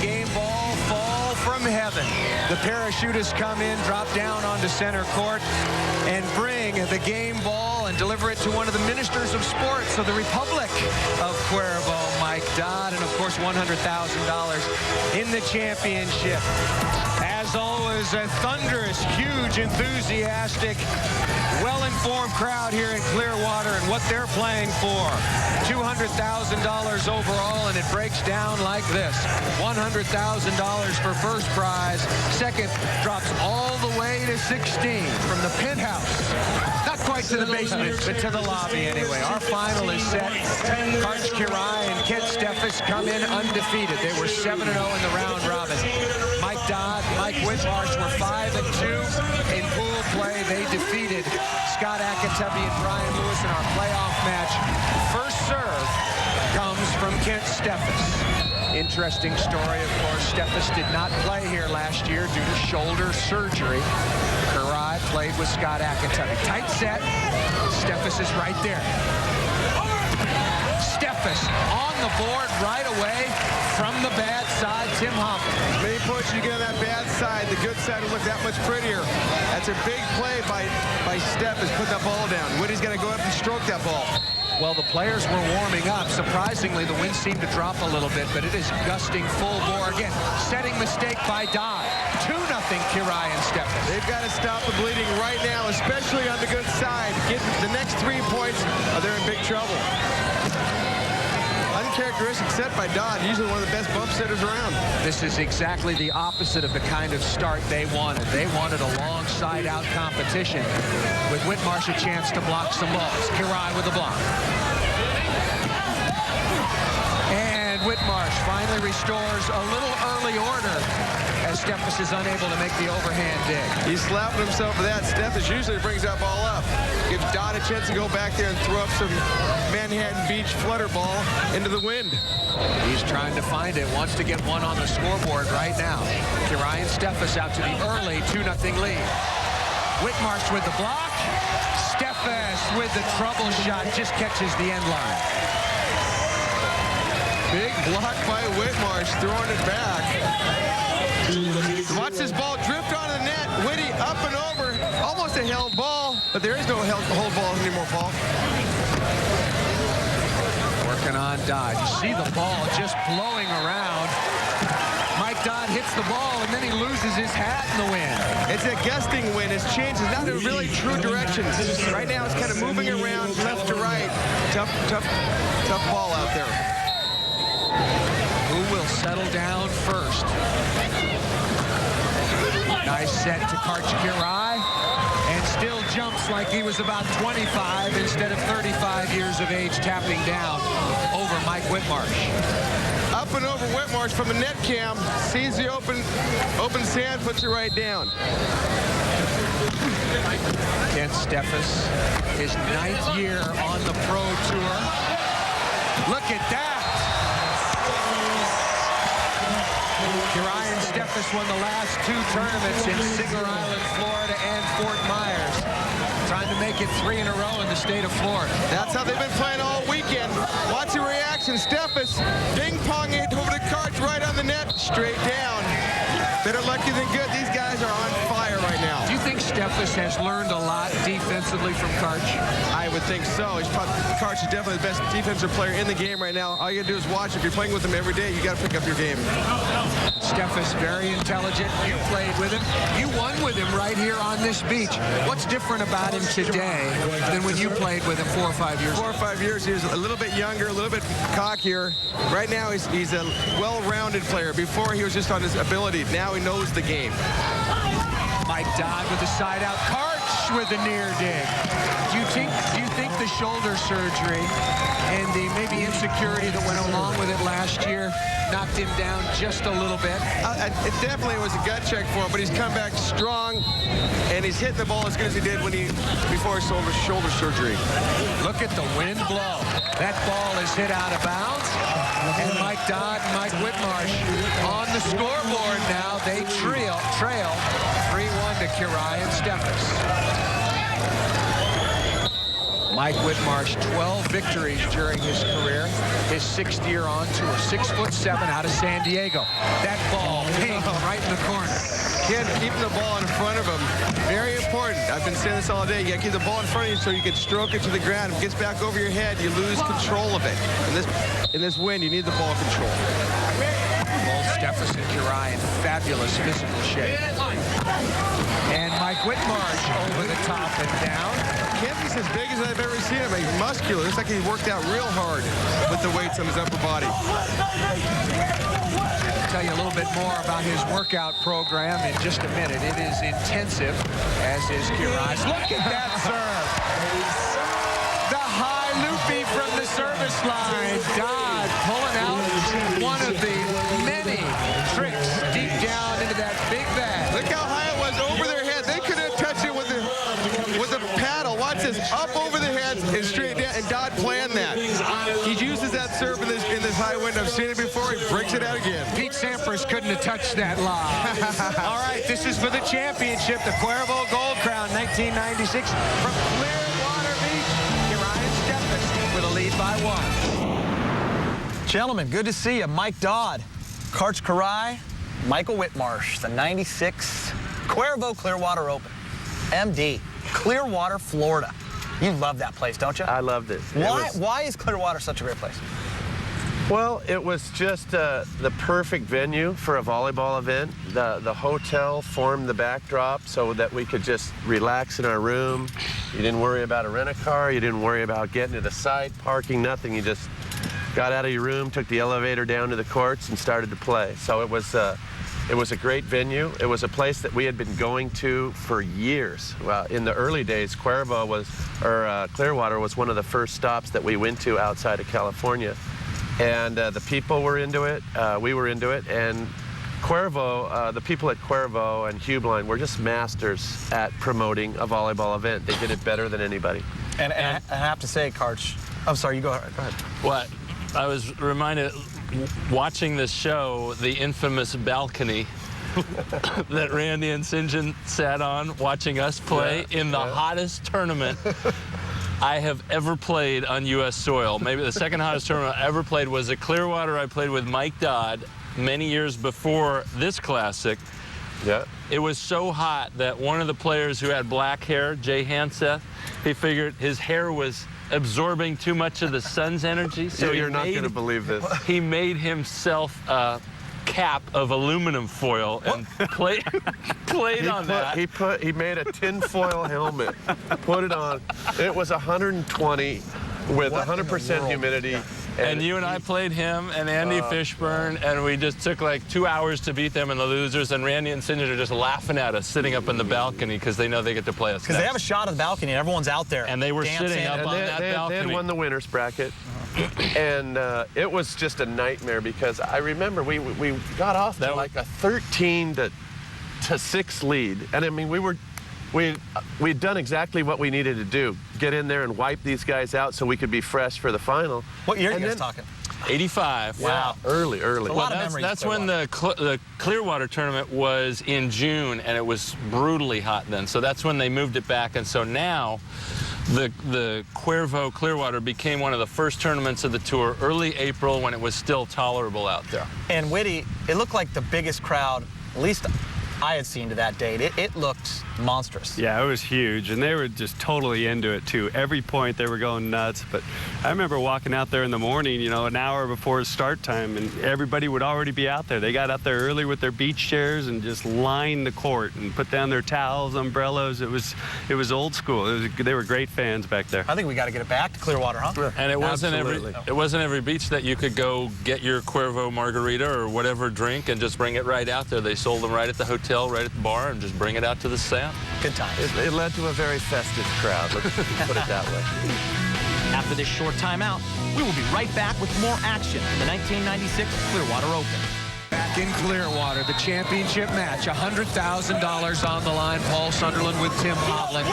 game ball fall from heaven. The parachutists come in, drop down onto center court, and bring the game ball and deliver it to one of the ministers of sports of the Republic of Cuervo, Mike Dodd, and of course $100,000 in the championship. As always, a thunderous, huge, enthusiastic, well-informed crowd here in Clearwater, and what they're playing for. $200,000 overall, and it breaks down like this. $100,000 for first prize. Second drops all the way to 16 from the penthouse. Not quite to the basement, but to the lobby anyway. Our final is set. Karch Kirai and Kent Steffes come in undefeated. They were 7-0 in the round robin. Mike Dodd, Mike Whitmarsh were 5-2 in pool play. They defeated Scott Akatebe and Brian Lewis in our playoff match. First serve comes from Kent Steffes. Interesting story, of course. Steffes did not play here last year due to shoulder surgery. Kirai played with Scott Akatebe. Tight set. Steffes is right there. Steffes on the board right away from the bad side. Tim Hoffman. Many points you get on that bad side. The good side will look that much prettier. That's a big play by Steffes, put that ball down. Woody's going to go up and stroke that ball. Well, the players were warming up. Surprisingly, the wind seemed to drop a little bit, but it is gusting full bore again. Setting mistake by Dodd. 2-0 Kirai and Steffes. They've got to stop the bleeding right now, especially on the good side. Get the next 3 points, or they're in big trouble. Uncharacteristic set by Dodd, usually one of the best bump setters around. This is exactly the opposite of the kind of start they wanted. They wanted a long side-out competition with Whitmarsh a chance to block some balls. Kirai with the block. And Whitmarsh finally restores a little early order as Steffes is unable to make the overhand dig. He's slapping himself for that. Steffes usually brings that ball up. Gives Dodd a chance to go back there and throw up some Manhattan Beach flutter ball into the wind. He's trying to find it, wants to get one on the scoreboard right now. Kirai and Steffes out to the early 2-0 lead. Whitmarsh with the block. Steffes with the trouble shot, just catches the end line. Big block by Whitmarsh, throwing it back. Watch this ball drift onto the net. Whitty up and over. Almost a held ball, but there is no hold ball anymore, Paul. Working on Dodd. You see the ball just blowing around. Mike Dodd hits the ball, and then he loses his hat in the wind. It's a gusting wind. It's changed. It's not in really true directions. Right now, it's kind of moving around left to right. Tough ball out there. Who will settle down first? Nice set to Karch Kirai, and still jumps like he was about 25 instead of 35 years of age, tapping down over Mike Whitmarsh. Up and over Whitmarsh from the net cam, sees the open sand, puts it right down. Kent Steffes, his 9th year on the pro tour. Look at that. Kirai and Steffes won the last 2 tournaments in Singer Island, Florida, and Fort Myers. Trying to make it 3 in a row in the state of Florida. That's how they've been playing all weekend. Watch the reaction. Steffes ping-pong it over to Karch right on the net, straight down. Better lucky than good. These guys are on fire right now. Do you think Steffes has learned a lot defensively from Karch? I would think so. Karch is definitely the best defensive player in the game right now. All you gotta do is watch. If you're playing with him every day, you gotta pick up your game. Steffes, very intelligent. You played with him. You won with him right here on this beach. What's different about him today than when you played with him 4 or 5 years ago? 4 or 5 years, he was a little bit younger, a little bit cockier. Right now, he's a well-rounded player. Before, he was just on his ability. Now he knows the game. Mike Dodd with the side out. Karch with the near dig. Do you think the shoulder surgery and the maybe insecurity that went along with it last year knocked him down just a little bit? It definitely was a gut check for him, but he's come back strong, and he's hitting the ball as good as he did before his shoulder surgery. Look at the wind blow. That ball is hit out of bounds, and Mike Dodd and Mike Whitmarsh on the scoreboard now. They trail 3-1 to Kirai and Steffes. Mike Whitmarsh, 12 victories during his career. His 6th year on tour. 6'7" out of San Diego. That ball pinged right in the corner. Ken, keeping the ball in front of him, very important. I've been saying this all day. You got to keep the ball in front of you so you can stroke it to the ground. If it gets back over your head, you lose control of it. In this win, you need the ball control. Both Steffes and Kirai in fabulous physical shape. And Mike Whitmarsh over the top and down. Kempy's as big as I've ever seen him. He's muscular. Looks like he worked out real hard with the weights on his upper body. I'll tell you a little bit more about his workout program in just a minute. It is intensive, as is Kirai's. Look at that serve. The high loopy from the service line. Dodd pulling out one of the many tricks deep down into that big bag. Look how high it was over their head. They couldn't touch it with the paddle. Watch this, up over the heads and straight down. And Dodd planned that. He uses that serve in this high wind. I've seen it before. He breaks it out again. Pete Sampras couldn't have touched that live. All right, this is for the championship, the Cuervo Gold Crown, 1996 from Clearwater Beach. Kirai and Steffes with a lead by 1. Gentlemen, good to see you. Mike Dodd, Karch Kirai, Michael Whitmarsh, the 96 Cuervo Clearwater Open. MD, Clearwater, Florida. You love that place, don't you? I loved it. Why is Clearwater such a great place? Well, it was just the perfect venue for a volleyball event. The hotel formed the backdrop so that we could just relax in our room. You didn't worry about a rent-a-car. You didn't worry about getting to the site, parking, nothing. You just got out of your room, took the elevator down to the courts, and started to play. So it was a great venue. It was a place that we had been going to for years. Well, in the early days, Clearwater was one of the first stops that we went to outside of California. And the people were into it, we were into it, and Cuervo, the people at Cuervo and Hubline were just masters at promoting a volleyball event. They did it better than anybody. And I have to say, Karch, I'm sorry, you go ahead. What? I was reminded, watching this show, the infamous balcony that Randy and St. John sat on watching us play in the hottest tournament I have ever played on U.S. soil. Maybe the second hottest tournament I ever played was at Clearwater. I played with Mike Dodd many years before this classic. Yeah. It was so hot that one of the players who had black hair, Jay Hanseth, he figured his hair was absorbing too much of the sun's energy. So you're not going to believe this. He made himself a cap of aluminum foil and played on that. He made a tinfoil helmet, put it on. It was 120 with 100% humidity. And you and I played him and Andy Fishburne, and we just took like 2 hours to beat them in the losers, and Randy and St. John are just laughing at us sitting up in the balcony because they know they get to play us. Because they have a shot of the balcony and everyone's out there. And they were dancing. sitting up on that balcony. They had won the winner's bracket. And it was just a nightmare because I remember we got off to like a 13-6 lead. And I mean, we'd done exactly what we needed to do. Get in there and wipe these guys out so we could be fresh for the final. What year are you guys talking? 85. Wow. Early. A lot of memories. That's when the Clearwater tournament was in June, and it was brutally hot then. So that's when they moved it back. And so now the Cuervo Clearwater became one of the first tournaments of the tour, early April, when it was still tolerable out there. And Whitty, it looked like the biggest crowd, at least I had seen to that date. It looked monstrous. Yeah, it was huge, and they were just totally into it too. Every point they were going nuts. But I remember walking out there in the morning, you know, an hour before start time, and everybody would already be out there. They got out there early with their beach chairs and just lined the court and put down their towels, umbrellas. It was old school. They were great fans back there. I think we got to get it back to Clearwater, huh? And it wasn't every beach that you could go get your Cuervo margarita or whatever drink and just bring it right out there. They sold them right at the hotel, right at the bar, and just bring it out to the sand. Good times. It led to a very festive crowd, let's put it that way. After this short timeout, we will be right back with more action in the 1996 Clearwater Open. Back back in Clearwater, the championship match, $100,000 on the line. Paul Sunderland with Tim Hovland.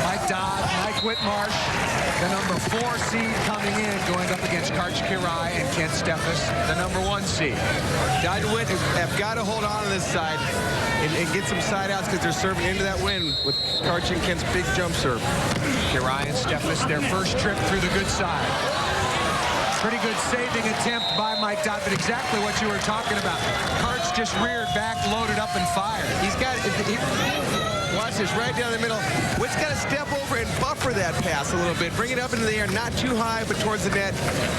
Mike Dodd, Mike Whitmarsh, the number 4 seed coming in, going up against Karch Kirai and Kent Steffes, the number 1 seed. Dodd and Whit have got to hold on to this side and get some side outs because they're serving into that win with Karch and Kent's big jump serve. Kirai and Steffes, their first trip through the good side. Pretty good saving attempt by Mike Dodd, but exactly what you were talking about. Karch just reared back, loaded up, and fired. He's got watch this, right down the middle. Whit's got to step over and buffer that pass a little bit. Bring it up into the air, not too high, but towards the net.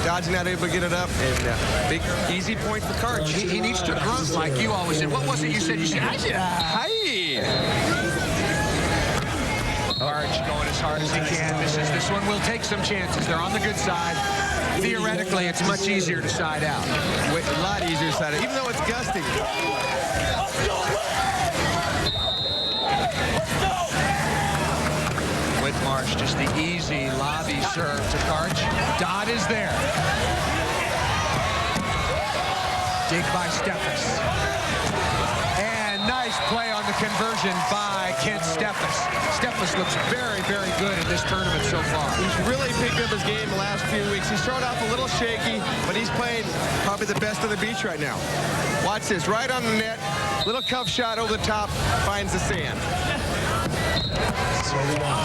Dodd's not able to get it up, and big, easy point for Karch. He needs to grunt like you always did. What was it you said? You said, hi. Karch going as hard as he can. This one will take some chances. They're on the good side. Theoretically, it's much easier to side out. A lot easier to side out, even though it's gusting. Whitmarsh, just the easy lobby serve to Karch. Dodd is there. Dig by Steffes. And nice play on the conversion by Kent Steffes. Steffes looks very, very good in this tournament so far. He's really picked up his game the last few weeks. He started off a little shaky, but he's playing probably the best on the beach right now. Watch this, right on the net. Little cuff shot over the top, finds the sand.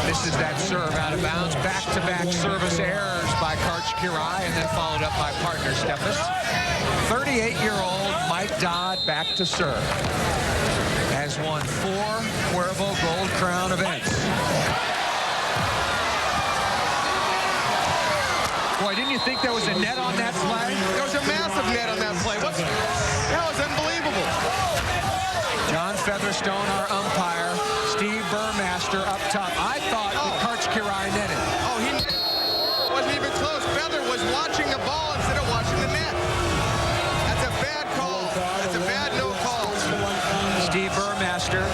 This is that serve out of bounds. Back-to-back service errors by Karch Kirai, and then followed up by partner Steffes. 38-year-old Mike Dodd back to serve. Has won 4 Cuervo Gold Crown events. Boy, didn't you think there was a net on that play? There was a massive net on that play. That was unbelievable. John Featherstone, our umpire. Steve Burmaster up top. I thought that Karch Kirai netted. Oh, he wasn't even close. Feather was watching the ball instead of watching the net. That's a bad call. That's a bad no call. Steve Burmaster.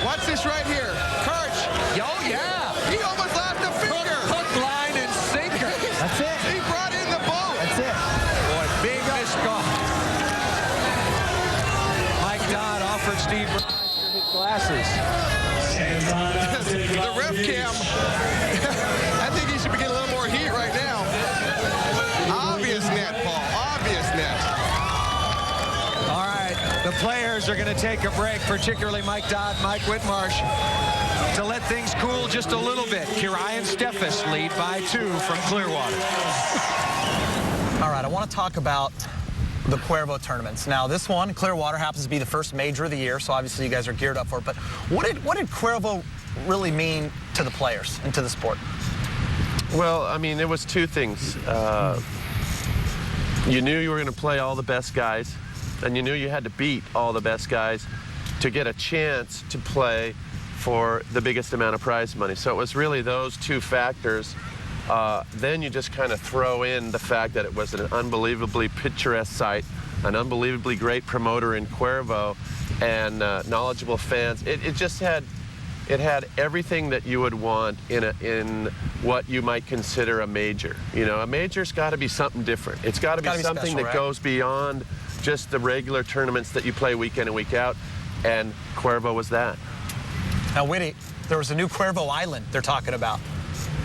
Watch this right here. Karch. Oh, yeah. He almost lost a finger. Hook, line, and sinker. That's it. He brought in the boat. That's it. Boy, big missed call. Mike Dodd offered Steve Burmaster his glasses. The ref cam. I think he should be getting a little more heat right now. Obvious net, Paul. Obvious net. All right, the players are going to take a break, particularly Mike Dodd, Mike Whitmarsh, to let things cool just a little bit. Kirai and Steffes lead by 2 from Clearwater. All right, I want to talk about the Cuervo tournaments. Now, this one, Clearwater, happens to be the first major of the year, so obviously you guys are geared up for it. But what did Cuervo really mean to the players and to the sport? Well, I mean, it was 2 things. You knew you were going to play all the best guys, and you knew you had to beat all the best guys to get a chance to play for the biggest amount of prize money. So it was really those 2 factors. Then you just kind of throw in the fact that it was an unbelievably picturesque site, an unbelievably great promoter in Cuervo, and knowledgeable fans. It just had everything that you would want in what you might consider a major. You know, a major's got to be something different. It's got to be something special, that right? goes beyond just the regular tournaments that you play week in and week out, and Cuervo was that. Now, Whitty, there was a new Cuervo Island they're talking about.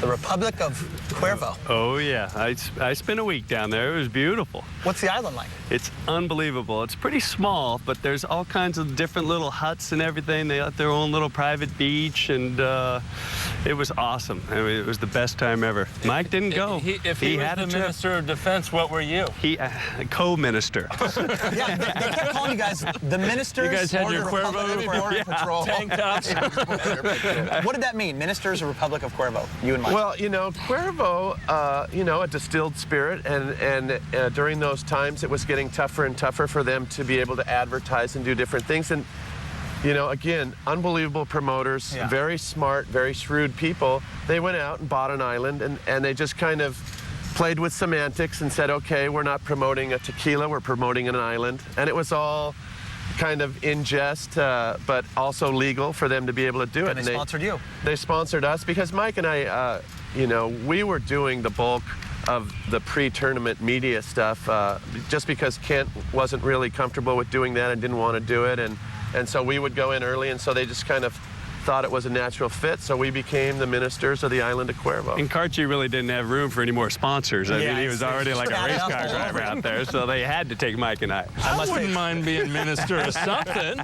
The Republic of Cuervo. Oh, yeah. I spent a week down there. It was beautiful. What's the island like? It's unbelievable. It's pretty small, but there's all kinds of different little huts and everything. They got their own little private beach, and it was awesome. I mean, it was the best time ever. Mike didn't go. If he was had the a trip. Minister of Defense, what were you? He co-minister. Yeah, they kept calling you guys the ministers. You guys had your or the Republic Cuervo of Border Patrol. tank tops. What did that mean, Ministers of Republic of Cuervo? You and Mike. Well, you know, Cuervo, you know, a distilled spirit, and during those times it was getting tougher and tougher for them to be able to advertise and do different things. And, you know, again, unbelievable promoters, Yeah. very smart, very shrewd people. They went out and bought an island, and they just kind of played with semantics and said, okay, we're not promoting a tequila, we're promoting an island. And it was all kind of in jest, but also legal for them to be able to do it. And they sponsored you. They sponsored us because Mike and I, you know, we were doing the bulk the pre-tournament media stuff, just because Kent wasn't really comfortable with doing that and didn't want to do it, and so we would go in early, and so they just kind of thought it was a natural fit, so we became the ministers of the island of Cuervo. And Karchi really didn't have room for any more sponsors. I mean, he was already like a race car driver out there, so they had to take Mike and I. I wouldn't mind being minister of something.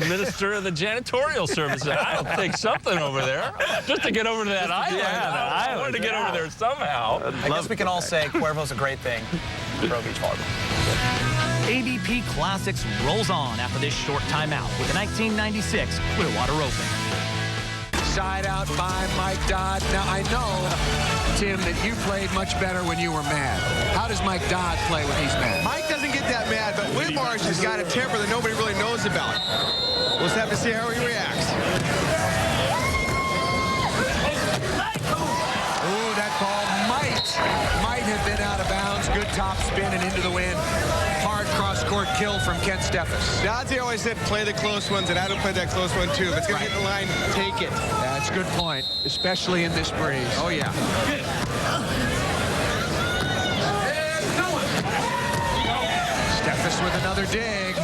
Minister of the janitorial services. I'll take something over there just to get over to that island. Yeah, I wanted to get over there somehow. I guess we can all say Cuervo's a great thing for Pro Beach Volleyball. AVP Classics rolls on after this short timeout with the 1996 Clearwater Open. Side out by Mike Dodd. Now, I know, Tim, that you played much better when you were mad. How does Mike Dodd play when he's mad? Mike doesn't get that mad, but Whitmarsh has got a temper that nobody really knows about. We'll just have to see how he reacts. Ooh, that ball might have been out of bounds. Good top spin and into the wind. Hard cross-court kill from Kent Steffes. Dodzy always said play the close ones, and I don't play that close one too. If it's going to get in the line, take it. That's a good point, especially in this breeze. Oh, yeah. Steffes with another dig.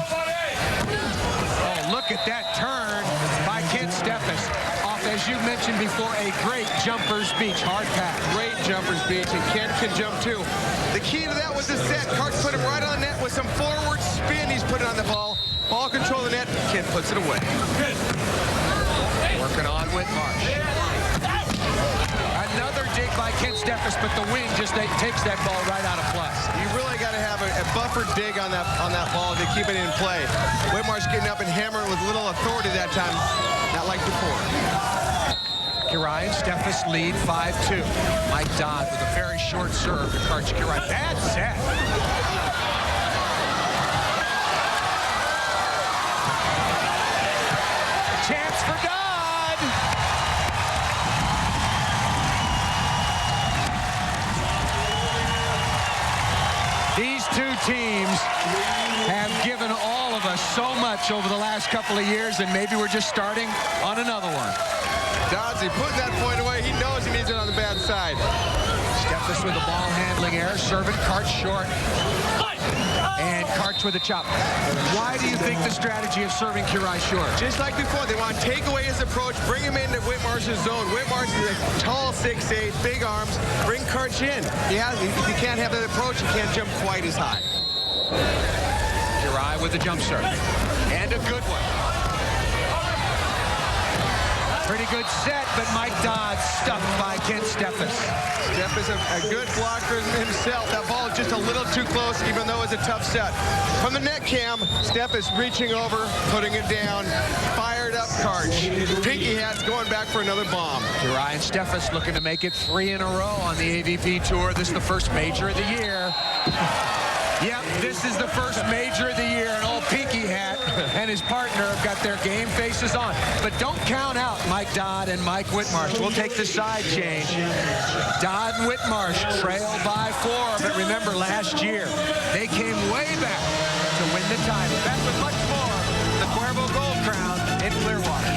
Oh, look at that turn by Kent Steffes. Off, as you mentioned before, a great jumper's beach. Hard pass. Great jumper's beach, and Kent can jump too. The key to that was the set. Karch put him right on the net with some forward spin. He's put it on the ball. Ball control the net. Kent puts it away. Working on Whitmarsh. Another dig by Kent Steffes, but the wind just takes that ball right out of play. You really got to have a buffered dig on that ball to keep it in play. Whitmarsh getting up and hammering with little authority that time, not like before. Kirai and Steffes lead 5-2. Mike Dodd with a very short serve to Karch Kirai. Bad set. Chance for Dodd. These two teams have given all of us so much over the last couple of years, and maybe we're just starting on another one. Dodzy putting that point away. He knows he needs it on the bad side. Steffes with the ball handling error, serving Karch short. And Karch with a chop. Why do you think the strategy of serving Kirai short? Just like before, they want to take away his approach, bring him into Whitmarsh's zone. Whitmarsh is a tall 6'8", big arms. Bring Karch in. If you can't have that approach, you can't jump quite as high. Kirai with the jump serve. And a good one. Pretty good set, but Mike Dodd stuffed by Kent Steffes. Steffes a good blocker himself. That ball is just a little too close, even though it's a tough set. From the net cam, Steffes reaching over, putting it down. Fired up Karch. Pinky Hat's going back for another bomb. Kirai and Steffes looking to make it 3 in a row on the AVP Tour. This is the first major of the year. Yep, this is the first major of the year, and old Pinky Hat and his partner have got their game faces on. But don't count out Mike Dodd and Mike Whitmarsh. We'll take the side change. Dodd and Whitmarsh trail by 4, but remember last year, they came way back to win the title. Back with much more, the Cuervo Gold Crown in Clearwater.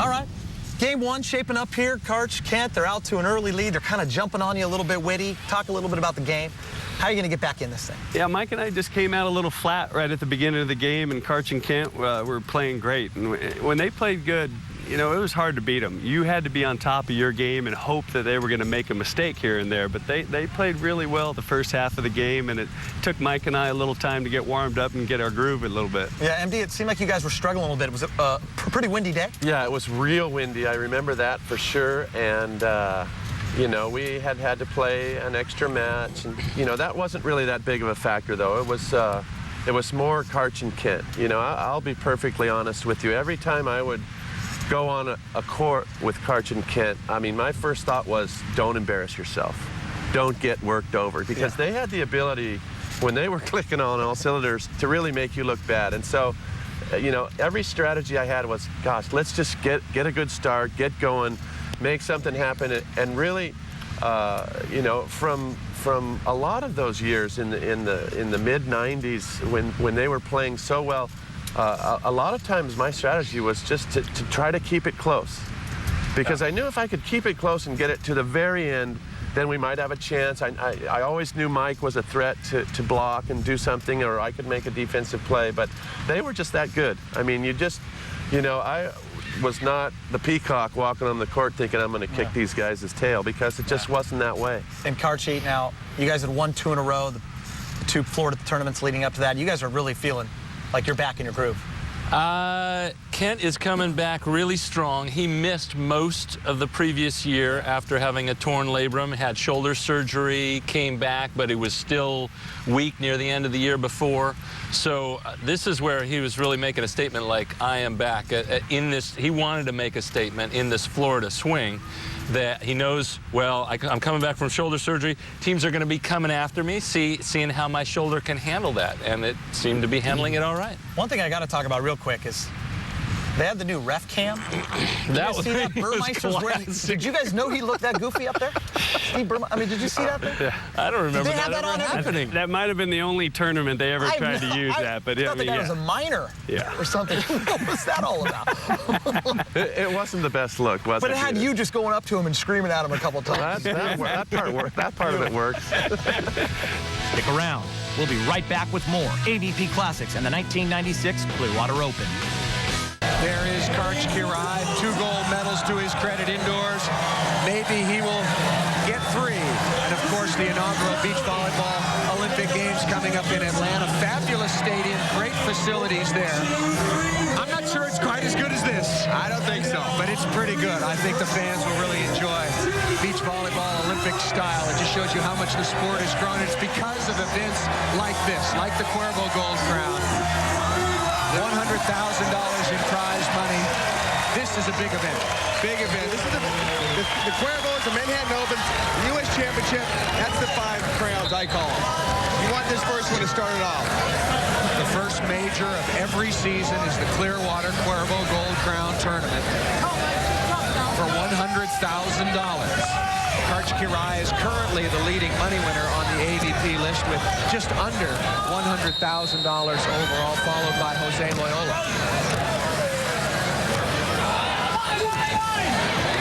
All right. Game 1 shaping up here. Karch, Kent, they're out to an early lead. They're kind of jumping on you a little bit, Whitty. Talk a little bit about the game. How are you going to get back in this thing? Yeah, Mike and I just came out a little flat right at the beginning of the game, and Karch and Kent were playing great. And when they played good, you know, it was hard to beat them. You had to be on top of your game and hope that they were going to make a mistake here and there. But they played really well the first half of the game, and it took Mike and I a little time to get warmed up and get our groove a little bit. Yeah, MD, it seemed like you guys were struggling a little bit. Was it a pretty windy day? Yeah, it was real windy. I remember that for sure. And, you know, we had to play an extra match. And, you know, that wasn't really that big of a factor, though. It was more Karch and Kent. You know, I'll be perfectly honest with you. Every time I would go on a court with Karch and Kent, I mean, my first thought was, don't embarrass yourself. Don't get worked over. Because they had the ability, when they were clicking on all cylinders, to really make you look bad. And so, you know, every strategy I had was, gosh, let's just get a good start, get going, make something happen. And really, you know, from a lot of those years in the mid-90s when they were playing so well, a lot of times my strategy was just to try to keep it close. Because I knew if I could keep it close and get it to the very end, then we might have a chance. I always knew Mike was a threat to block and do something, or I could make a defensive play, but they were just that good. I mean, I was not the peacock walking on the court thinking I'm going to kick these guys' tail, because it just wasn't that way. And Karchi, now, you guys had won 2 in a row, the 2 Florida tournaments leading up to that. You guys are really feeling like you're back in your groove. Kent is coming back really strong. He missed most of the previous year after having a torn labrum, had shoulder surgery, came back, but he was still weak near the end of the year before. So this is where he was really making a statement like, I am back. In this, he wanted to make a statement in this Florida swing that he knows, well, I'm coming back from shoulder surgery. Teams are going to be coming after me, seeing how my shoulder can handle that. And it seemed to be handling it all right. One thing I got to talk about real quick is they had the new ref cam. Did you see that? Burmeister's wearing. Did you guys know he looked that goofy up there? Steve Burmeister. I mean, did you see that there? Yeah. I don't remember that ever happening. That might have been the only tournament they ever tried to use that. But I thought the guy was a minor or something. What was that all about? It wasn't the best look, was it? But it had you just going up to him and screaming at him a couple times. That part worked. That part of it works. Stick around. We'll be right back with more AVP Classics and the 1996 Clearwater Open. There is Karch Kirai, 2 gold medals to his credit indoors. Maybe he will get 3. And of course, the inaugural beach volleyball Olympic Games coming up in Atlanta. Fabulous stadium, great facilities there. I'm not sure it's quite as good as this. I don't think so. But it's pretty good. I think the fans will really enjoy beach volleyball Olympic style. It just shows you how much the sport has grown. It's because of events like this, like the Cuervo Gold Crown. $100,000 in prize money. This is a big event. Big event. This is the Cuervo is the Manhattan Open, the U.S. Championship. That's the 5 crowns, I call them. You want this first one to start it off. The first major of every season is the Clearwater Cuervo Gold Crown Tournament for $100,000. Karch Kirai is currently the leading money winner on the AVP list with just under $100,000 overall, followed by Jose Loyola.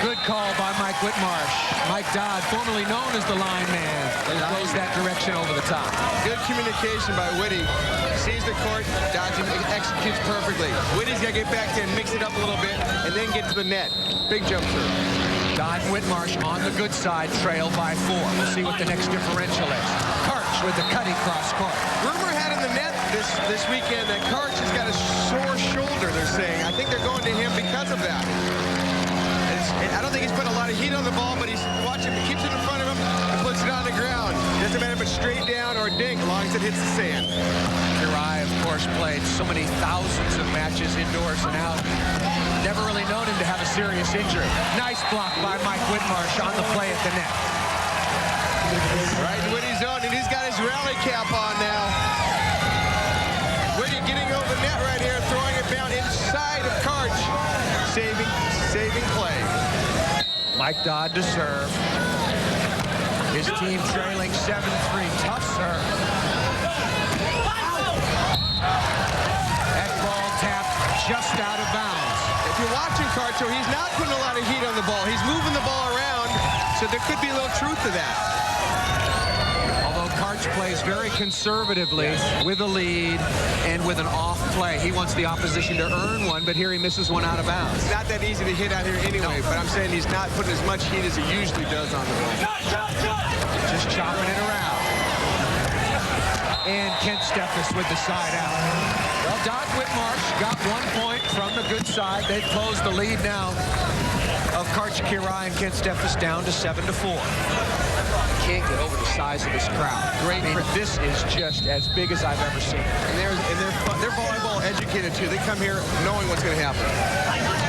Good call by Mike Whitmarsh. Mike Dodd, formerly known as the line man, goes that direction over the top. Good communication by Whitty. Sees the court, dodges, executes perfectly. Whitty's got to get back there and mix it up a little bit and then get to the net. Big jump serve. Dodd and Whitmarsh on the good side, trail by 4. We'll see what the next differential is. Karch with the cutting cross court. Rumor had in the net this weekend that Karch has got a sore shoulder, they're saying. I think they're going to him because of that. I don't think he's put a lot of heat on the ball, but he's watching, keeps it in front of him and puts it on the ground. Doesn't matter if it's straight down or a dink, as long as it hits the sand. Kirai, of course, played so many thousands of matches indoors and out. Never really known him to have a serious injury. Nice block by Mike Whitmarsh on the play at the net. Right in Whitty's zone, and he's got his rally cap on now. Whitty getting over the net right here, throwing it down inside of Karch. Saving play. Mike Dodd to serve. His team trailing 7-3. Tough serve. That ball tapped just out of bounds. If you're watching Karch, he's not putting a lot of heat on the ball. He's moving the ball around, so there could be a little truth to that. Although Karch plays very conservatively with a lead and with an off play. He wants the opposition to earn one, but here he misses one out of bounds. It's not that easy to hit out here anyway, but I'm saying he's not putting as much heat as he usually does on the ball. Just chopping it around. And Kent Steffes with the side out. Well, Dodd Whitmarsh got 1 point from the good side. They've closed the lead now of Karch Kirai and Kent Steffes down to 7-4. Can't get over the size of this crowd. Great. I mean, this is just as big as I've ever seen. And they're volleyball educated too. They come here knowing what's going to happen.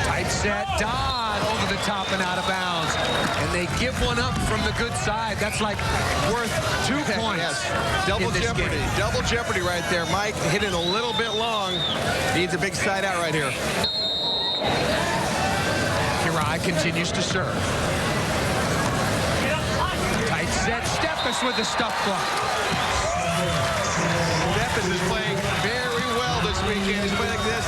Tight set. Dodd over the top and out of bounds. And they give one up from the good side. That's like worth 2 points. Yes. Double jeopardy. Game. Double jeopardy right there. Mike hit it a little bit long. Needs a big side out right here. Kirai continues to serve. Tight set. Steffes with the stuff block. Steffes is playing very well this weekend. He's playing like this.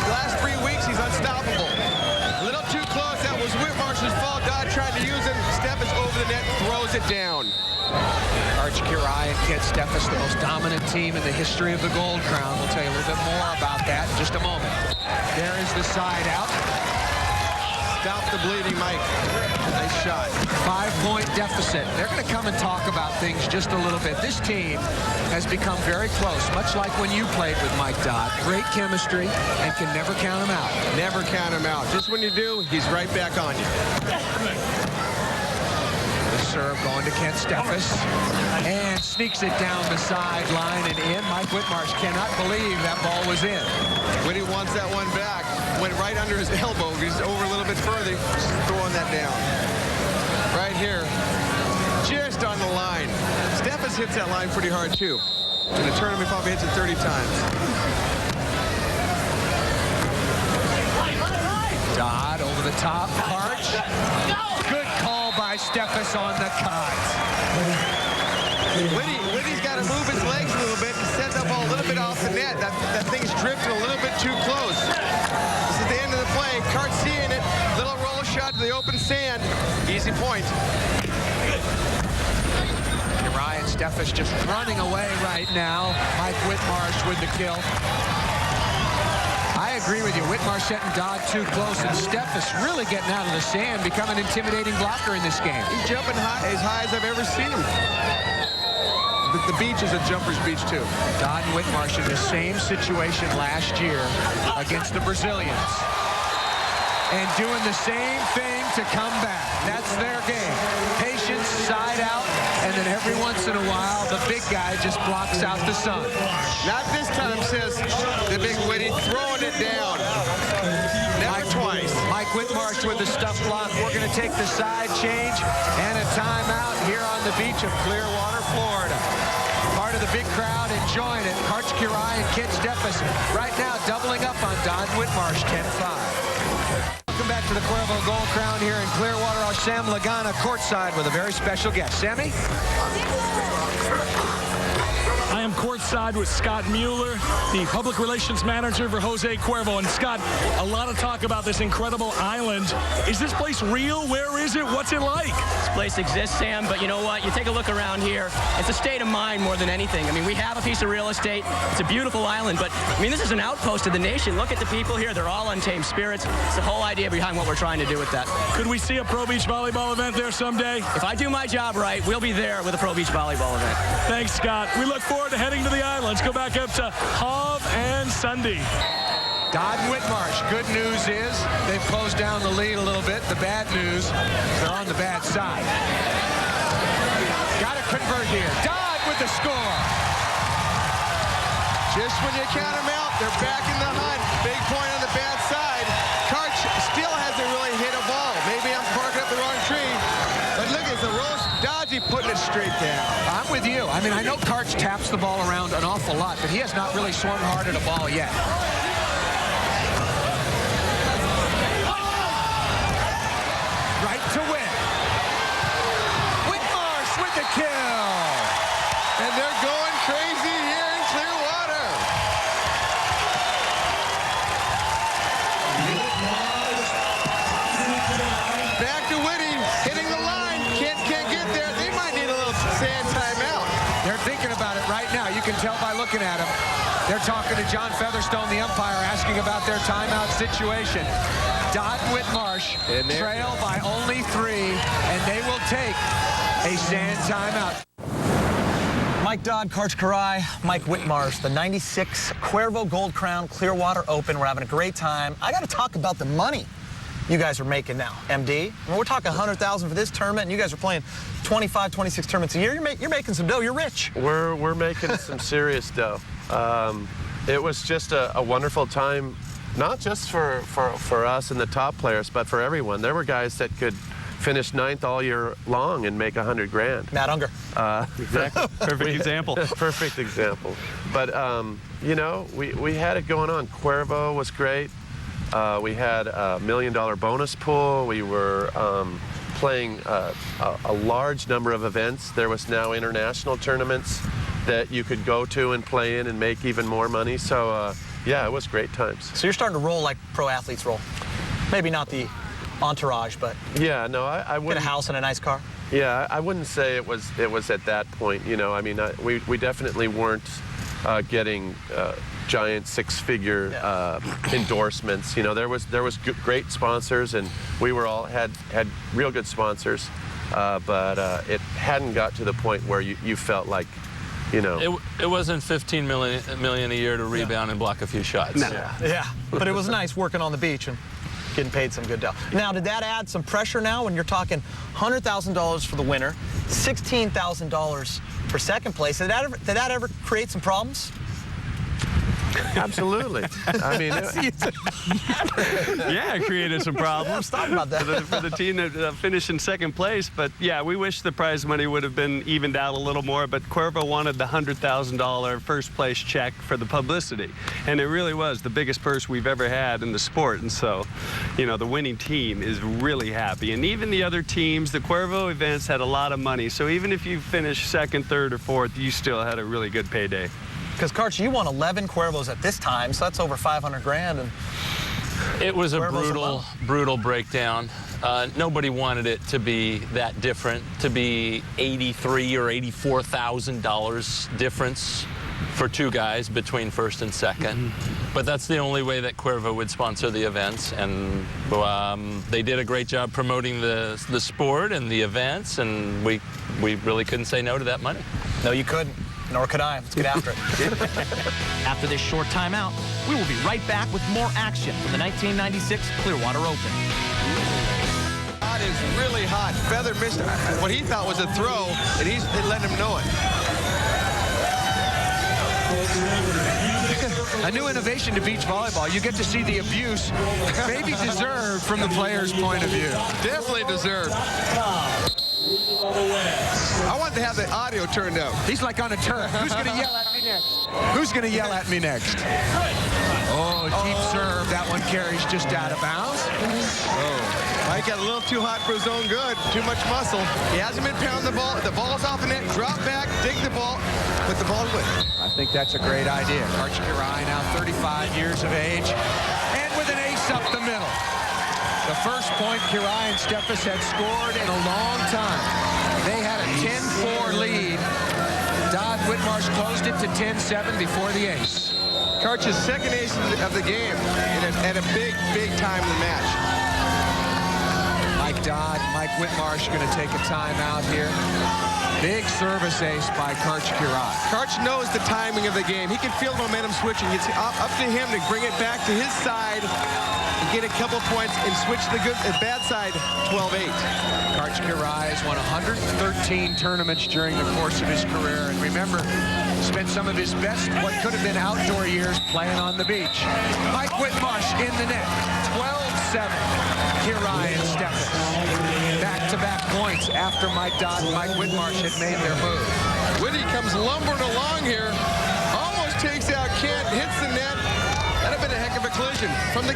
The last 3 weeks, he's unstoppable. A little too close. That was Whitmarsh's fault. Dodd tried to use him. Steffes over the net, throws it down. Arch Kirai and Kent Steffes, the most dominant team in the history of the Gold Crown. We'll tell you a little bit more about that in just a moment. There is the side out. Stop the bleeding, Mike. Nice shot. 5-point deficit. They're going to come and talk about things just a little bit. This team has become very close, much like when you played with Mike Dodd. Great chemistry and can never count him out. Never count him out. Just when you do, he's right back on you. The serve going to Kent Steffes and sneaks it down the sideline and in. Mike Whitmarsh cannot believe that ball was in. When he wants that one back, went right under his elbow. He's over a little bit further, just throwing that down. Right here, just on the line. Steffes hits that line pretty hard, too. In the tournament, he probably hits it 30 times. Dodd over the top, Arch. Good call by Steffes on the cut. Whitty's got to move his legs a little bit to send that ball a little bit off the net. That thing's drifting a little bit too close. This is the end of the play. Cart seeing it. Little roll shot to the open sand. Easy point. Ryan Steffes just running away right now. Mike Whitmarsh with the kill. I agree with you. Whitmarsh setting Dodd too close, and Steffes really getting out of the sand, becoming an intimidating blocker in this game. He's jumping as high as I've ever seen him. The beach is a jumper's beach, too. Dodd and Whitmarsh in the same situation last year against the Brazilians. And doing the same thing to come back. That's their game. Patience, side out, and then every once in a while, the big guy just blocks out the sun. Not this time, says the big Whitty, throwing it down. Never twice. Mike Whitmarsh with the stuff block. We're going to take the side change and a timeout here on the beach of Clearwater, Florida. Part of the big crowd enjoying it. Arch Kirai and Kent Steffes right now doubling up on Dodd Whitmarsh, 10-5. Welcome back to the Cuervo Gold Crown here in Clearwater. Our Sam Lagana courtside with a very special guest. Sammy? I am courtside with Scott Mueller, the public relations manager for Jose Cuervo. And Scott, a lot of talk about this incredible island. Is this place real? Where is it? What's it like? This place exists, Sam, but you know what? You take a look around here. It's a state of mind more than anything. I mean, we have a piece of real estate. It's a beautiful island, but I mean, this is an outpost of the nation. Look at the people here. They're all untamed spirits. It's the whole idea behind what we're trying to do with that. Could we see a Pro Beach volleyball event there someday? If I do my job right, we'll be there with a Pro Beach volleyball event. Thanks, Scott. We look forward to heading to the island. Let's go back up to Hov and Sunday. Dodd and Whitmarsh. Good news is they've closed down the lead a little bit. The bad news, they're on the bad side. Got to convert here. Dodd with the score. Just when you count them out, they're back in the hunt. Big point on the bad side. Karch still hasn't really hit a ball. Maybe I'm parking up the wrong tree. But look, it's a roll. Dodgy putting it straight down. I'm with you. I mean, I know Karch taps the ball around an awful lot, but he has not really swung hard at a ball yet. Right to win. Whitmarsh with the kill. And they're going crazy here in Clearwater. Back to Whitty, hitting the line. Can't get there. They might need a little sand timeout. They're thinking about it right now. You can tell by looking at them. They're talking to John Featherstone, the umpire, asking about their timeout situation. Dodd and Whitmarsh trail by only 3, and they will take a sand timeout. Mike Dodd, Arch Kirai, Mike Whitmarsh, the 96 Cuervo Gold Crown Clearwater Open. We're having a great time. I got to talk about the money you guys are making now, MD. I mean, we're talking $100,000 for this tournament, and you guys are playing 25, 26 tournaments a year. You're making some dough. You're rich. We're making some serious dough. It was just a wonderful time, not just for us and the top players, but for everyone. There were guys that could finish 9th all year long and make $100,000. Matt Unger. Exactly. Perfect example. Perfect example. But, you know, we had it going on. Cuervo was great. We had a $1 million bonus pool. We were playing a large number of events. There was now international tournaments that you could go to and play in and make even more money. So, yeah, it was great times. So you're starting to roll like pro athletes roll. Maybe not the entourage, but yeah, no, I wouldn't. Get a house and a nice car. Yeah, I wouldn't say it was at that point. You know, I mean, we definitely weren't getting giant six-figure endorsements. You know, there was great sponsors, and we were all had real good sponsors, but it hadn't got to the point where you felt like, you know, it wasn't $15 million a year to rebound and block a few shots. No. Yeah, but it was nice working on the beach and getting paid some good dough. Now, did that add some pressure now when you're talking $100,000 for the winner, $16,000 for second place? Did that ever create some problems? Absolutely. I mean, yeah, it created some problems. Stop about that. For the team that finished in second place. But yeah, we wish the prize money would have been evened out a little more. But Cuervo wanted the $100,000 first place check for the publicity. And it really was the biggest purse we've ever had in the sport. And so, you know, the winning team is really happy. And even the other teams, the Cuervo events had a lot of money. So even if you finished second, third, or fourth, you still had a really good payday. Because, Karch, you won 11 Cuervos at this time, so that's over 500 grand. And it was a Cuervo's brutal breakdown. Nobody wanted it to be that different, to be $83,000 or $84,000 difference for two guys between first and second. But that's the only way that Cuervo would sponsor the events, and they did a great job promoting the sport and the events, and we really couldn't say no to that money. No, you couldn't. Nor could I. Let's get after it. After this short timeout, we will be right back with more action from the 1996 Clearwater Open. Dodd is really hot. Feather missed what he thought was a throw, and they let him know it. A new innovation to beach volleyball. You get to see the abuse, maybe deserved from the player's point of view. Definitely deserved. I want to have the audio turned up. He's like on a turf. Who's going to yell at me next? Who's going to yell at me next? Oh, deep serve. That one carries just out of bounds. Oh, Mike got a little too hot for his own good. Too much muscle. He hasn't been pounding the ball. The ball's off the net. Drop back, dig the ball, put the ball away. I think that's a great idea. Karch Kiraly, now 35 years of age, and with an ace up the middle. The first point Kiraly and Steffes had scored in a long time. They had a 10-4 lead. Dodd Whitmarsh closed it to 10-7 before the ace. Karch's second ace of the game at a big time in the match. Mike Dodd, Mike Whitmarsh going to take a timeout here. Big service ace by Karch Kiraly. Karch knows the timing of the game. He can feel momentum switching. It's up to him to bring it back to his side and get a couple points and switch the bad side 12-8. Karch Kiraly has won 113 tournaments during the course of his career. And remember, spent some of his best, what could have been outdoor years, playing on the beach. Mike Whitmarsh in the net. 12-7. Kiraly and Steffes. Back-to-back points after Mike Dodd and Mike Whitmarsh had made their move. Whitty comes lumbering along here. Almost takes out Kent, hits the net. That'd have been a heck of a collision. From the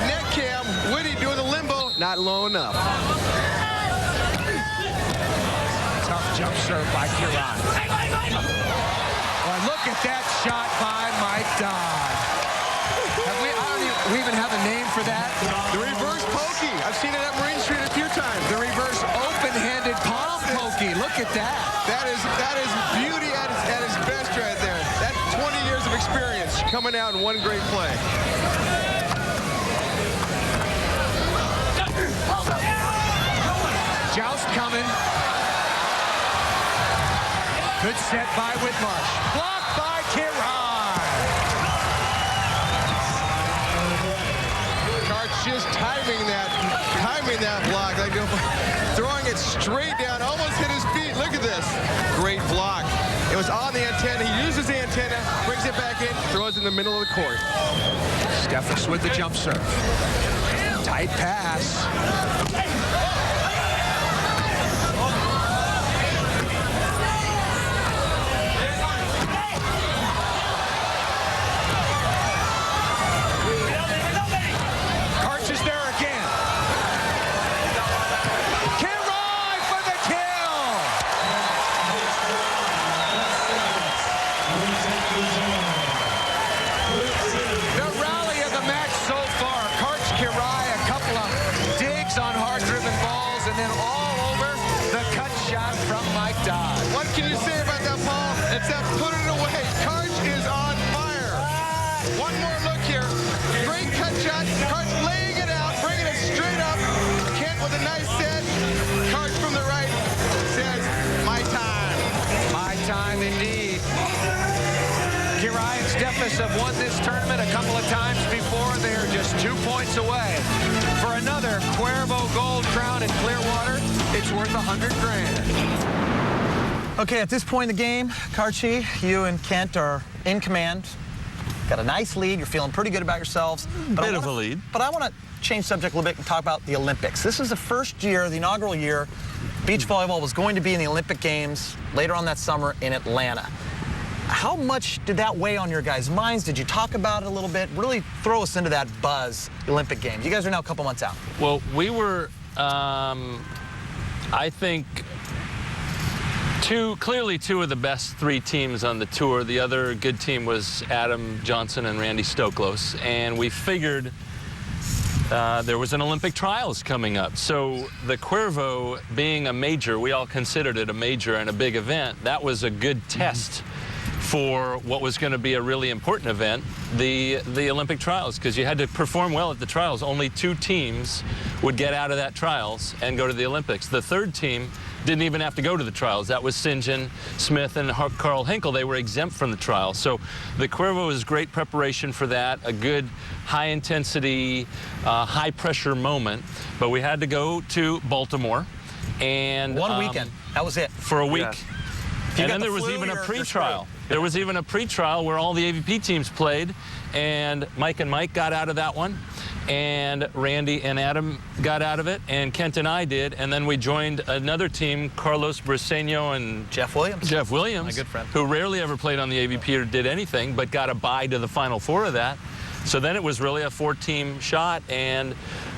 net cam, Whitty doing the limbo, not low enough. Tough jump serve by Kiraly. Well, look at that shot by Mike Dodd. We even have a name for that. The reverse pokey. I've seen it at Marine Street a few times. The reverse open-handed palm pokey. Look at that. That is beauty at its best right there. That's 20 years of experience coming out in one great play. Joust coming. Good set by Whitmarsh. Blocked by Kiraly. Just timing that block, like throwing it straight down, almost hit his feet. Look at this. Great block. It was on the antenna. He uses the antenna, brings it back in, throws in the middle of the court. Steffes with the jump serve. Tight pass. have put it away. Karch is on fire. One more look here. Great cut shot. Karch laying it out, bringing it straight up. Kent with a nice set. Karch from the right says, my time. My time indeed. Kirai and Steffes have won this tournament a couple of times before. They're just 2 points away for another Cuervo Gold crown in Clearwater. It's worth $100 grand. Okay, at this point in the game, Karchi, you and Kent are in command. Got a nice lead. You're feeling pretty good about yourselves. Bit of a lead. But I want to change subject a little bit and talk about the Olympics. This is the first year, the inaugural year, beach volleyball was going to be in the Olympic Games later on that summer in Atlanta. How much did that weigh on your guys' minds? Did you talk about it a little bit? Really throw us into that buzz, Olympic Games. You guys are now a couple months out. Well, we were, I think, clearly two of the best 3 teams on the tour. The other good team was Adam Johnson and Randy Stoklos. And we figured there was an Olympic trials coming up. So the Cuervo being a major, we all considered it a major and a big event. That was a good test for what was going to be a really important event, the Olympic trials, because you had to perform well at the trials. Only 2 teams would get out of that trials and go to the Olympics. The 3rd team didn't even have to go to the trials. That was St. John, Smith, and Carl Hinkle. They were exempt from the trials. So the Cuervo was great preparation for that, a good high-intensity, high-pressure moment. But we had to go to Baltimore. And one weekend. That was it. For a week. Yeah. And then there was even a pre-trial. There was even a pre-trial where all the AVP teams played, and Mike and Mike got out of that one, and Randy and Adam got out of it, and Kent and I did, and then we joined another team, Carlos Briseño and Jeff Williams. Jeff Williams, my good friend, who rarely ever played on the AVP or did anything, but got a bye to the Final Four of that. So then it was really a 4-team shot, and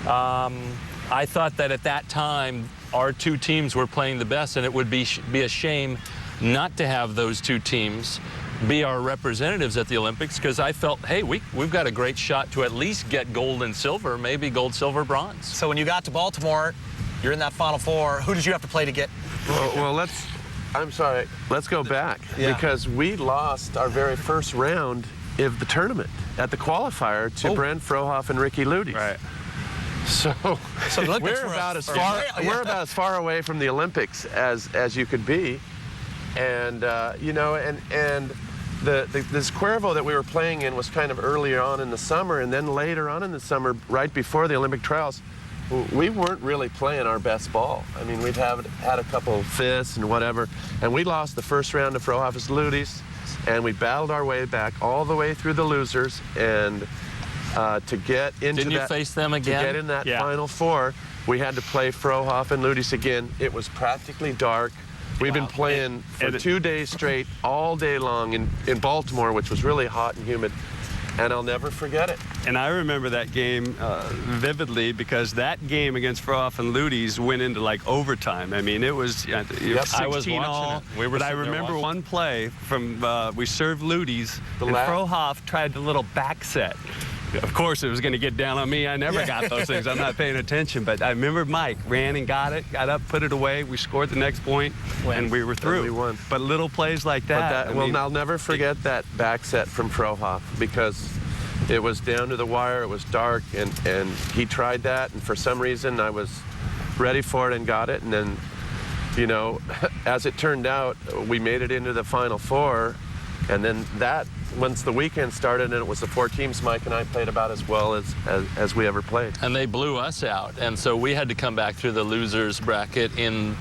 I thought that at that time our 2 teams were playing the best, and it would be a shame not to have those 2 teams be our representatives at the Olympics, because I felt, hey, we've got a great shot to at least get gold and silver, maybe gold, silver, bronze. So when you got to Baltimore, you're in that Final Four. Who did you have to play to get? Well, let's go back, because we lost our very first round of the tournament at the qualifier to Brent Frohoff and Ricky Ludi. Right. So we're about as far away from the Olympics as you could be. And, you know, and this Cuervo that we were playing in was kind of earlier on in the summer, and then later on in the summer, right before the Olympic trials, we weren't really playing our best ball. I mean, we'd had a couple fifths and whatever, and we lost the first round to Frohoff's Ludis, and we battled our way back all the way through the losers, and to get into Didn't you face them again? To get in that Final Four, we had to play Frohoff and Ludis again. It was practically dark. We've been playing for 2 days straight, all day long in Baltimore, which was really hot and humid, and I'll never forget it. And I remember that game vividly, because that game against Frohoff and Ludis went into like overtime. I mean, it was 16 I was watching all. it. But I remember one play from we served Ludis, and Frohoff tried the little back set. Of course, it was going to get down on me. I never got those things. I'm not paying attention. But I remember Mike ran and got up, put it away. We scored the next point, and we were through. We won. But little plays like that. I'll never forget that back set from Frohoff, because it was down to the wire. It was dark, and he tried that, and for some reason I was ready for it and got it. And then, you know, as it turned out, we made it into the Final Four, and then once the weekend started and it was the 4 teams, Mike and I played about as well as we ever played. And they blew us out. And so we had to come back through the losers bracket in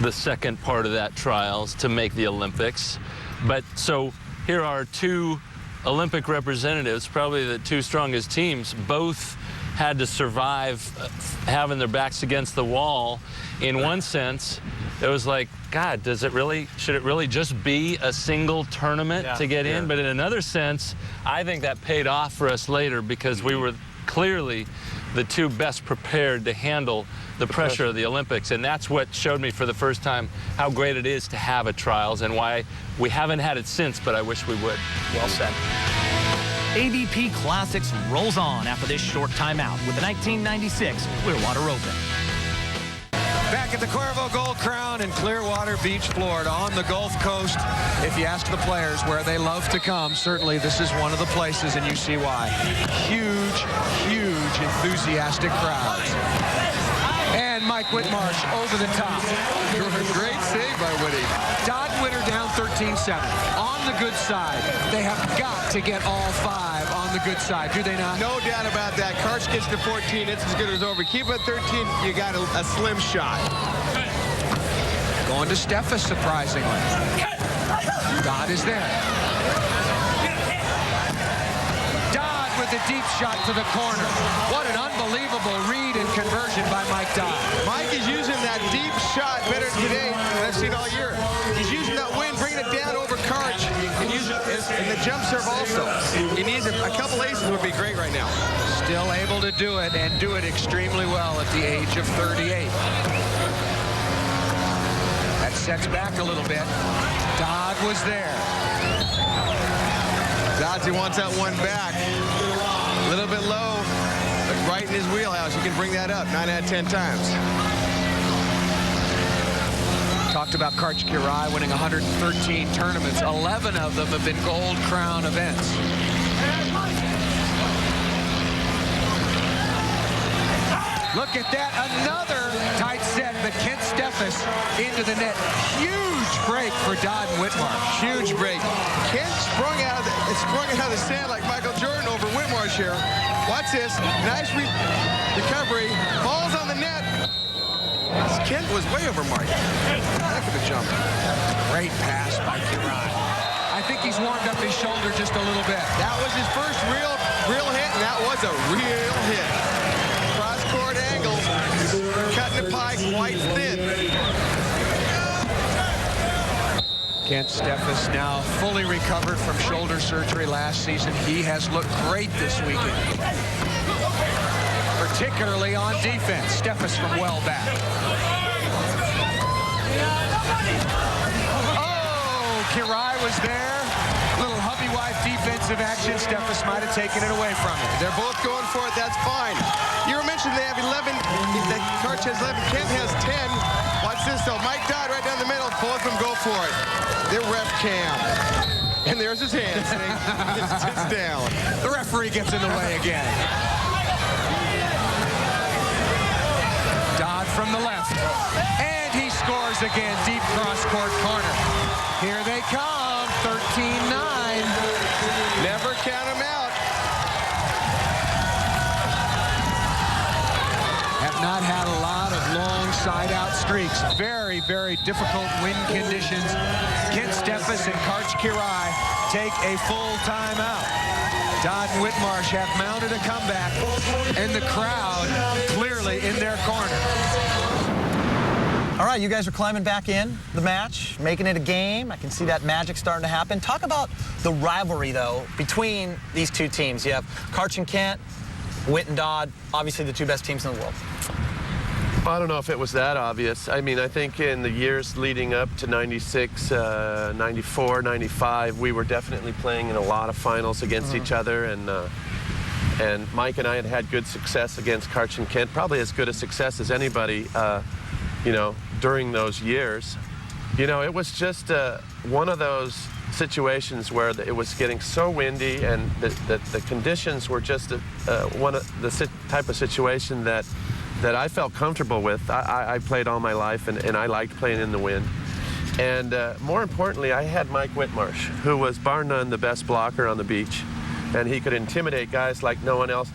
the second part of that trials to make the Olympics. But so here are 2 Olympic representatives, probably the 2 strongest teams. Both had to survive having their backs against the wall. In one sense, it was like, God, should it really just be a single tournament to get in? But in another sense, I think that paid off for us later, because we were clearly the 2 best prepared to handle the pressure of the Olympics. And that's what showed me for the first time how great it is to have a trials, and why we haven't had it since, but I wish we would. Well said. AVP Classics rolls on after this short timeout with the 1996 Clearwater Open. Back at the Cuervo Gold Crown in Clearwater Beach, Florida, on the Gulf Coast. If you ask the players where they love to come, certainly this is one of the places, and you see why. Huge, huge, enthusiastic crowds. And Mike Whitmarsh over the top. Great save by Whitty. Dodd Winter down 13-7. On the good side, they have got to get all 5 on the good side, do they not? No doubt about that. Karch gets to 14. It's as good as over. Keep it at 13. You got a slim shot. Going to Steffes, surprisingly. Dodd is there. Dodd with a deep shot to the corner. What an unbelievable read and conversion by Mike Dodd. Mike is using that deep shot better today than I've seen all year. He's using that wind, bringing it down over Karch, and using it in the jump serve also. He needs a couple aces would be great right now. Still able to do it, and do it extremely well at the age of 38. That sets back a little bit. Dodd was there. Dodds, he wants that one back. A little bit low, but right in his wheelhouse. You can bring that up 9 out of 10 times. Talked about Karch Kirai winning 113 tournaments. 11 of them have been Gold Crown events. Look at that, another tight set, but Kent Steffes into the net. Huge break for Dodd and Whitmarsh. Huge break. Kent sprung out of the sand like Michael Jordan over Whitmarsh here. Watch this. Nice recovery. Ball's on the net. Kent was way over Mark. Heck of a jump. Great pass by Kirai. I think he's warmed up his shoulder just a little bit. That was his first real hit, and that was a real hit. Cross-court angle, cutting the pie quite thin. Kent Steffes now fully recovered from shoulder surgery last season. He has looked great this weekend, particularly on defense. Steffes from well back. Oh, Kirai was there. Little hubby-wife defensive action. Steffes might have taken it away from him. They're both going for it. That's fine. You were mentioning they have 11. Karch has 11. Kent has 10. Watch this, though. Mike Dodd right down the middle. Both of them go for it. They're ref cam. And there's his hand. It's down. The referee gets in the way again. Dodd from the left. And he scores again. Deep cross-court corner. Here they come. 13-9. Never count them out. Have not had a lot of long side-out streaks. Very, very difficult wind conditions. Kent Steffes and Karch Kirai take a full timeout. Dodd and Whitmarsh have mounted a comeback, and the crowd clearly in their corner. All right, you guys are climbing back in the match, making it a game. I can see that magic starting to happen. Talk about the rivalry, though, between these two teams. You have Karch and Kent, Whit and Dodd, obviously the two best teams in the world. I don't know if it was that obvious. I mean, I think in the years leading up to 96, 94, 95, we were definitely playing in a lot of finals against each other. And Mike and I had had good success against Karch and Kent, probably as good a success as anybody, you know, during those years. You know, it was just one of those situations where it was getting so windy, and the conditions were just one of the type of situation that I felt comfortable with. I played all my life, and I liked playing in the wind. And more importantly, I had Mike Whitmarsh, who was bar none the best blocker on the beach, and he could intimidate guys like no one else.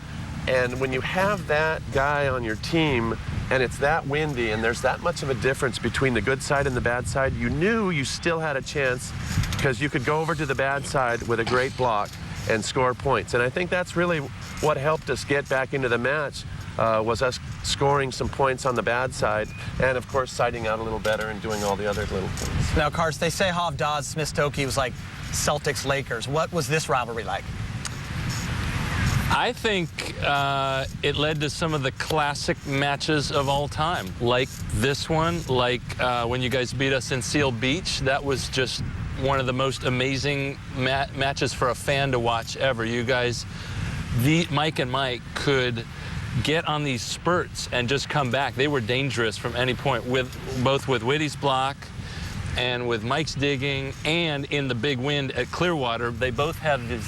And when you have that guy on your team, and it's that windy, and there's that much of a difference between the good side and the bad side, you knew you still had a chance, because you could go over to the bad side with a great block and score points. And I think that's really what helped us get back into the match, was us scoring some points on the bad side, and of course siding out a little better and doing all the other little things. Now, Karch, they say Hav Dodd, Smith-Tokie was like Celtics-Lakers. What was this rivalry like? I think it led to some of the classic matches of all time, like this one, like when you guys beat us in Seal Beach. That was just one of the most amazing matches for a fan to watch ever. You guys, Mike and Mike, could get on these spurts and just come back. They were dangerous from any point, both with Whitty's block and with Mike's digging, and in the big wind at Clearwater. They both had this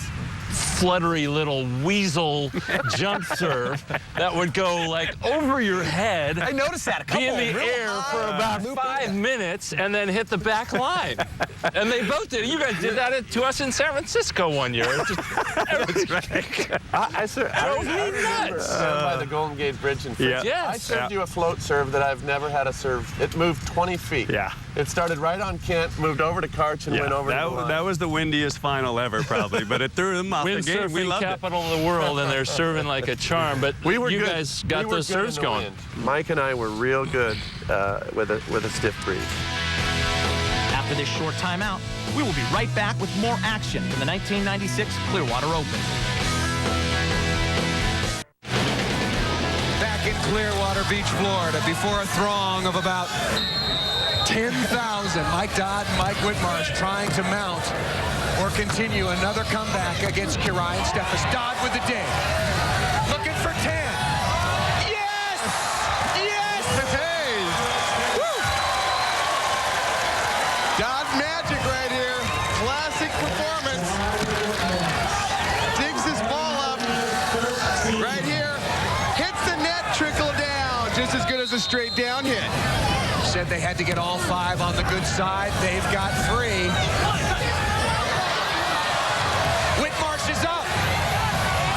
fluttery little weasel jump serve that would go like over your head. I noticed that. Be in the air for about 5 minutes and then hit the back line. And they both did it. You guys did that to us in San Francisco one year. It just, I drove me nuts. By the Golden Gate Bridge in Frisco. Yes. I served you a float serve that I've never had a serve. It moved 20 feet. Yeah. It started right on Kent, moved over to Karch, and went over to the line. That was the windiest final ever, probably, but it threw them off the game. We loved capital of the world, and they're serving like a charm. But you guys got those serves going. Mike and I were real good with a stiff breeze. After this short timeout, we will be right back with more action from the 1996 Clearwater Open. Back in Clearwater Beach, Florida, before a throng of about 10,000. Mike Dodd and Mike Whitmarsh trying to mount or continue another comeback against Kirai and Steffes. Dodd with the dig. Looking for 10. Yes! Yes! Hey! Woo! Dodd magic right here. Classic performance. Digs his ball up right here. Hits the net, trickle down. Just as good as a straight down hit. Said they had to get all 5 on the good side. They've got 3. Whitmarsh is up.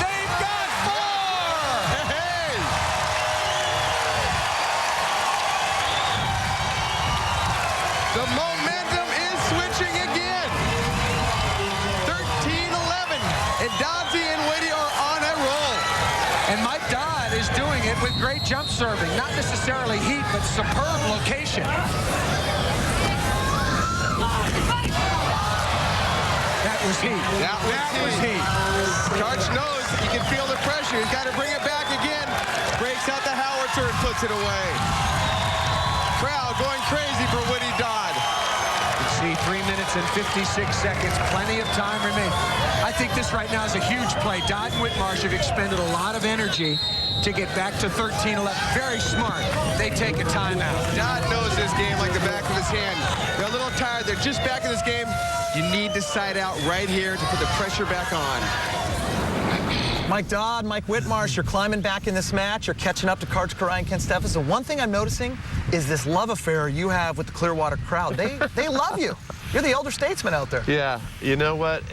They've got 4. Hey! The momentum is switching again. 13-11. And Doddsy and Whitty are on a roll. And Mike Dodd is doing it with great jump serving. Not necessarily heat, but superb location. That was heat. That was heat. Karch knows he can feel the pressure. He's got to bring it back again. Breaks out the howitzer and puts it away. Crowd going crazy for Whitty Dodd. You see 3 minutes and 56 seconds. Plenty of time remaining. I think this right now is a huge play. Dodd and Whitmarsh have expended a lot of energy to get back to 13-11. Very smart. They take a timeout. Dodd knows this game like the back of his hand. They're a little tired. They're just back in this game. You need to side out right here to put the pressure back on. Mike Dodd, Mike Whitmarsh, you're climbing back in this match. You're catching up to Karch Karai and Ken Steffes. The one thing I'm noticing is this love affair you have with the Clearwater crowd. They love you. You're the elder statesman out there. Yeah, you know what?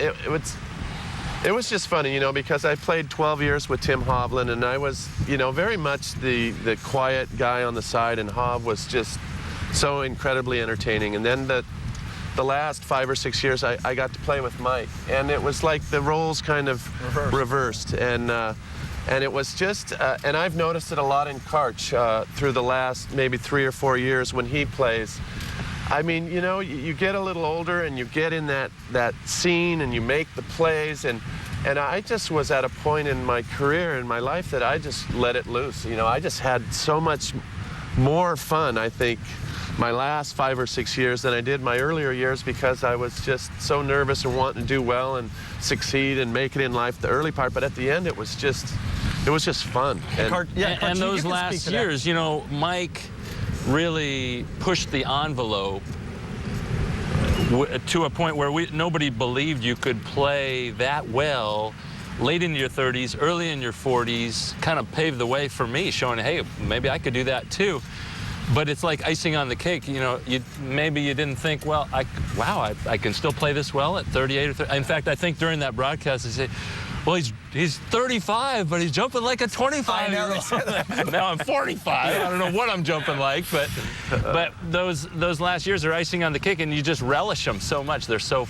It was just funny, you know, because I played 12 years with Tim Hovland, and I was, you know, very much the quiet guy on the side, and Hov was just so incredibly entertaining. And then the last 5 or 6 years, I got to play with Mike, and it was like the roles kind of reversed. And it was just, and I've noticed it a lot in Karch through the last maybe 3 or 4 years when he plays. I mean, you know, you get a little older and you get in that scene and you make the plays, and I just was at a point in my career, in my life, that I just let it loose. You know, I just had so much more fun, I think, my last 5 or 6 years than I did my earlier years, because I was just so nervous and wanting to do well and succeed and make it in life the early part. But at the end, it was just fun. And those last years, you know, Mike really pushed the envelope to a point where nobody believed you could play that well late in your 30s, early in your 40s, kind of paved the way for me, showing, hey, maybe I could do that too. But it's like icing on the cake. You know, maybe you didn't think, well, I can still play this well at 38 or 30. In fact, I think during that broadcast, they say, well, he's 35, but he's jumping like a 25-year-old. Now I'm 45. I don't know what I'm jumping like, but those last years are icing on the cake, and you just relish them so much. They're so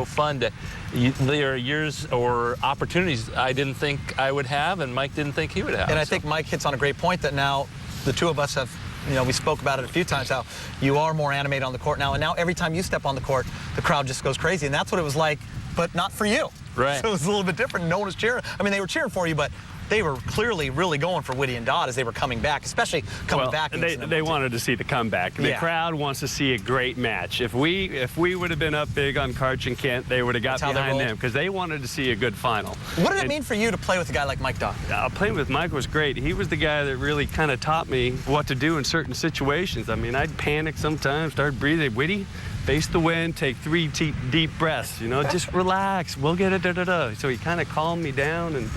fun to. There are years or opportunities I didn't think I would have, and Mike didn't think he would have. And I think Mike hits on a great point that now the two of us have. You know, we spoke about it a few times, how you are more animated on the court now, and now every time you step on the court, the crowd just goes crazy, and that's what it was like, but not for you. Right. So it was a little bit different. No one was cheering. I mean, they were cheering for you, but they were clearly really going for Whitty and Dodd as they were coming back, especially coming back. They wanted to see the comeback. The crowd wants to see a great match. If we would have been up big on Karch and Kent, they would have got behind them because they wanted to see a good final. What did it mean for you to play with a guy like Mike Dodd? Playing with Mike was great. He was the guy that really kind of taught me what to do in certain situations. I mean, I'd panic sometimes, start breathing. Whitty, face the wind, take 3 deep breaths, just relax, we'll get it, da-da-da. So he kind of calmed me down and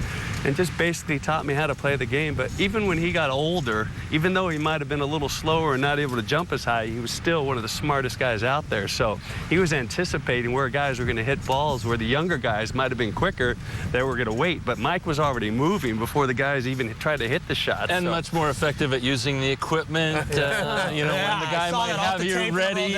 just basically taught me how to play the game. But even when he got older, even though he might have been a little slower and not able to jump as high, he was still one of the smartest guys out there. So he was anticipating where guys were going to hit balls, where the younger guys might have been quicker, they were going to wait. But Mike was already moving before the guys even tried to hit the shot. And much more effective at using the equipment. When the guy might have you ready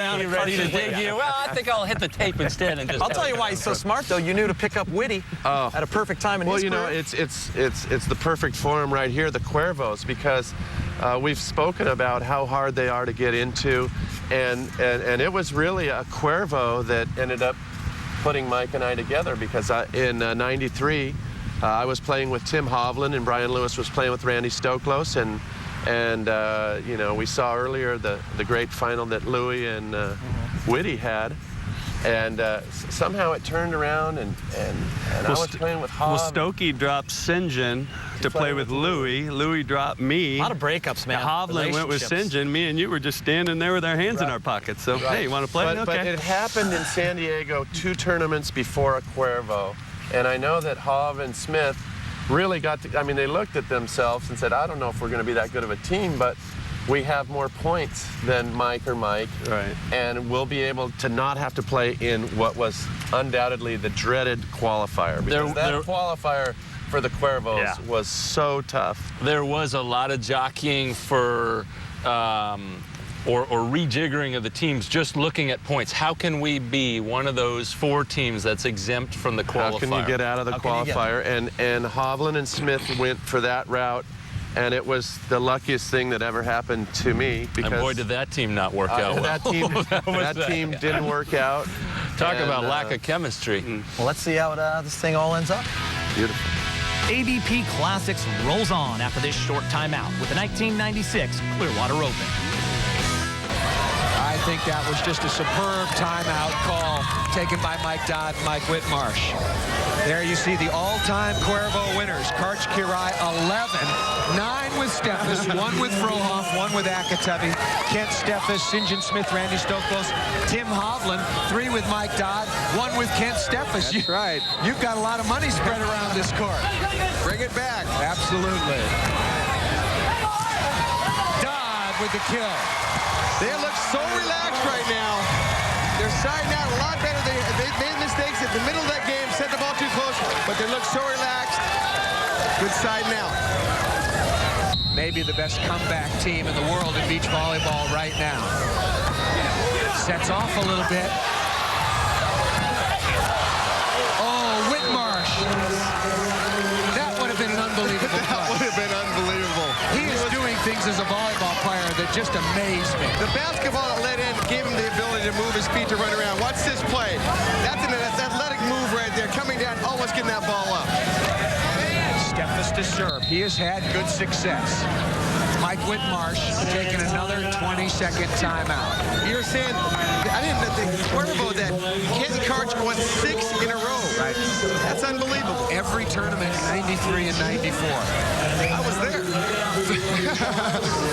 to dig you. Well, I think I'll hit the tape instead. And just I'll tell you why he's so smart, though. You knew to pick up Whitty at a perfect time in his career. It's the perfect form right here, the Cuervos, because we've spoken about how hard they are to get into, and it was really a Cuervo that ended up putting Mike and I together, because in '93 I was playing with Tim Hovland and Brian Lewis was playing with Randy Stoklos, and we saw earlier the great final that Louie and Whitty had. And somehow it turned around, and I was playing with Hov. Well, Stokey dropped St. John to play with Louie. Louie dropped me. A lot of breakups, man. Hovland went with St. John. Me and you were just standing there with our hands in our pockets. So, hey, you want to play? But it happened in San Diego 2 tournaments before a Cuervo. And I know that Hov and Smith really got to, they looked at themselves and said, I don't know if we're going to be that good of a team, but we have more points than Mike or Mike, and we'll be able to not have to play in what was undoubtedly the dreaded qualifier. Because that qualifier for the Cuervos was so tough. There was a lot of jockeying for or rejiggering of the teams, just looking at points. How can we be one of those 4 teams that's exempt from the qualifier? How can you get out of the qualifier? And Hovland and Smith went for that route. And it was the luckiest thing that ever happened to me, because and boy, did that team not work out well. That team didn't work out. Talk about lack of chemistry. Well, let's see how this thing all ends up. Beautiful. AVP Classics rolls on after this short timeout with the 1996 Clearwater Open. I think that was just a superb timeout call taken by Mike Dodd and Mike Whitmarsh. There you see the all-time Cuervo winners. Karch Kiraly, 11, 9 with Steffes, 1 with Frohoff, 1 with Akatubby, Kent Steffes, St. John Smith, Randy Stoklos, Tim Hovland, 3 with Mike Dodd, 1 with Kent Steffes. That's right. You've got a lot of money spread around this court. Bring it back. Absolutely. Dodd with the kill. They look so relaxed right now. They're siding out a lot better. They made mistakes at the middle of that game, sent the ball too close, but they look so relaxed. Good siding out. Maybe the best comeback team in the world in beach volleyball right now. Sets off a little bit. Oh, Whitmarsh. That would have been an unbelievable play. That would have been unbelievable. He is doing things as a volleyball player that just amaze me. The basketball that let in gave him the ability to move his feet to run around. Watch this play. That's an athletic move right there. Coming down, almost getting that ball up. Steffes to serve. He has had good success. Mike Whitmarsh taking another 20-second timeout. You're saying, I didn't think Cuervo that Kent Karch won 6 in a row. Right. That's unbelievable. Every tournament, 93 and 94. I was there.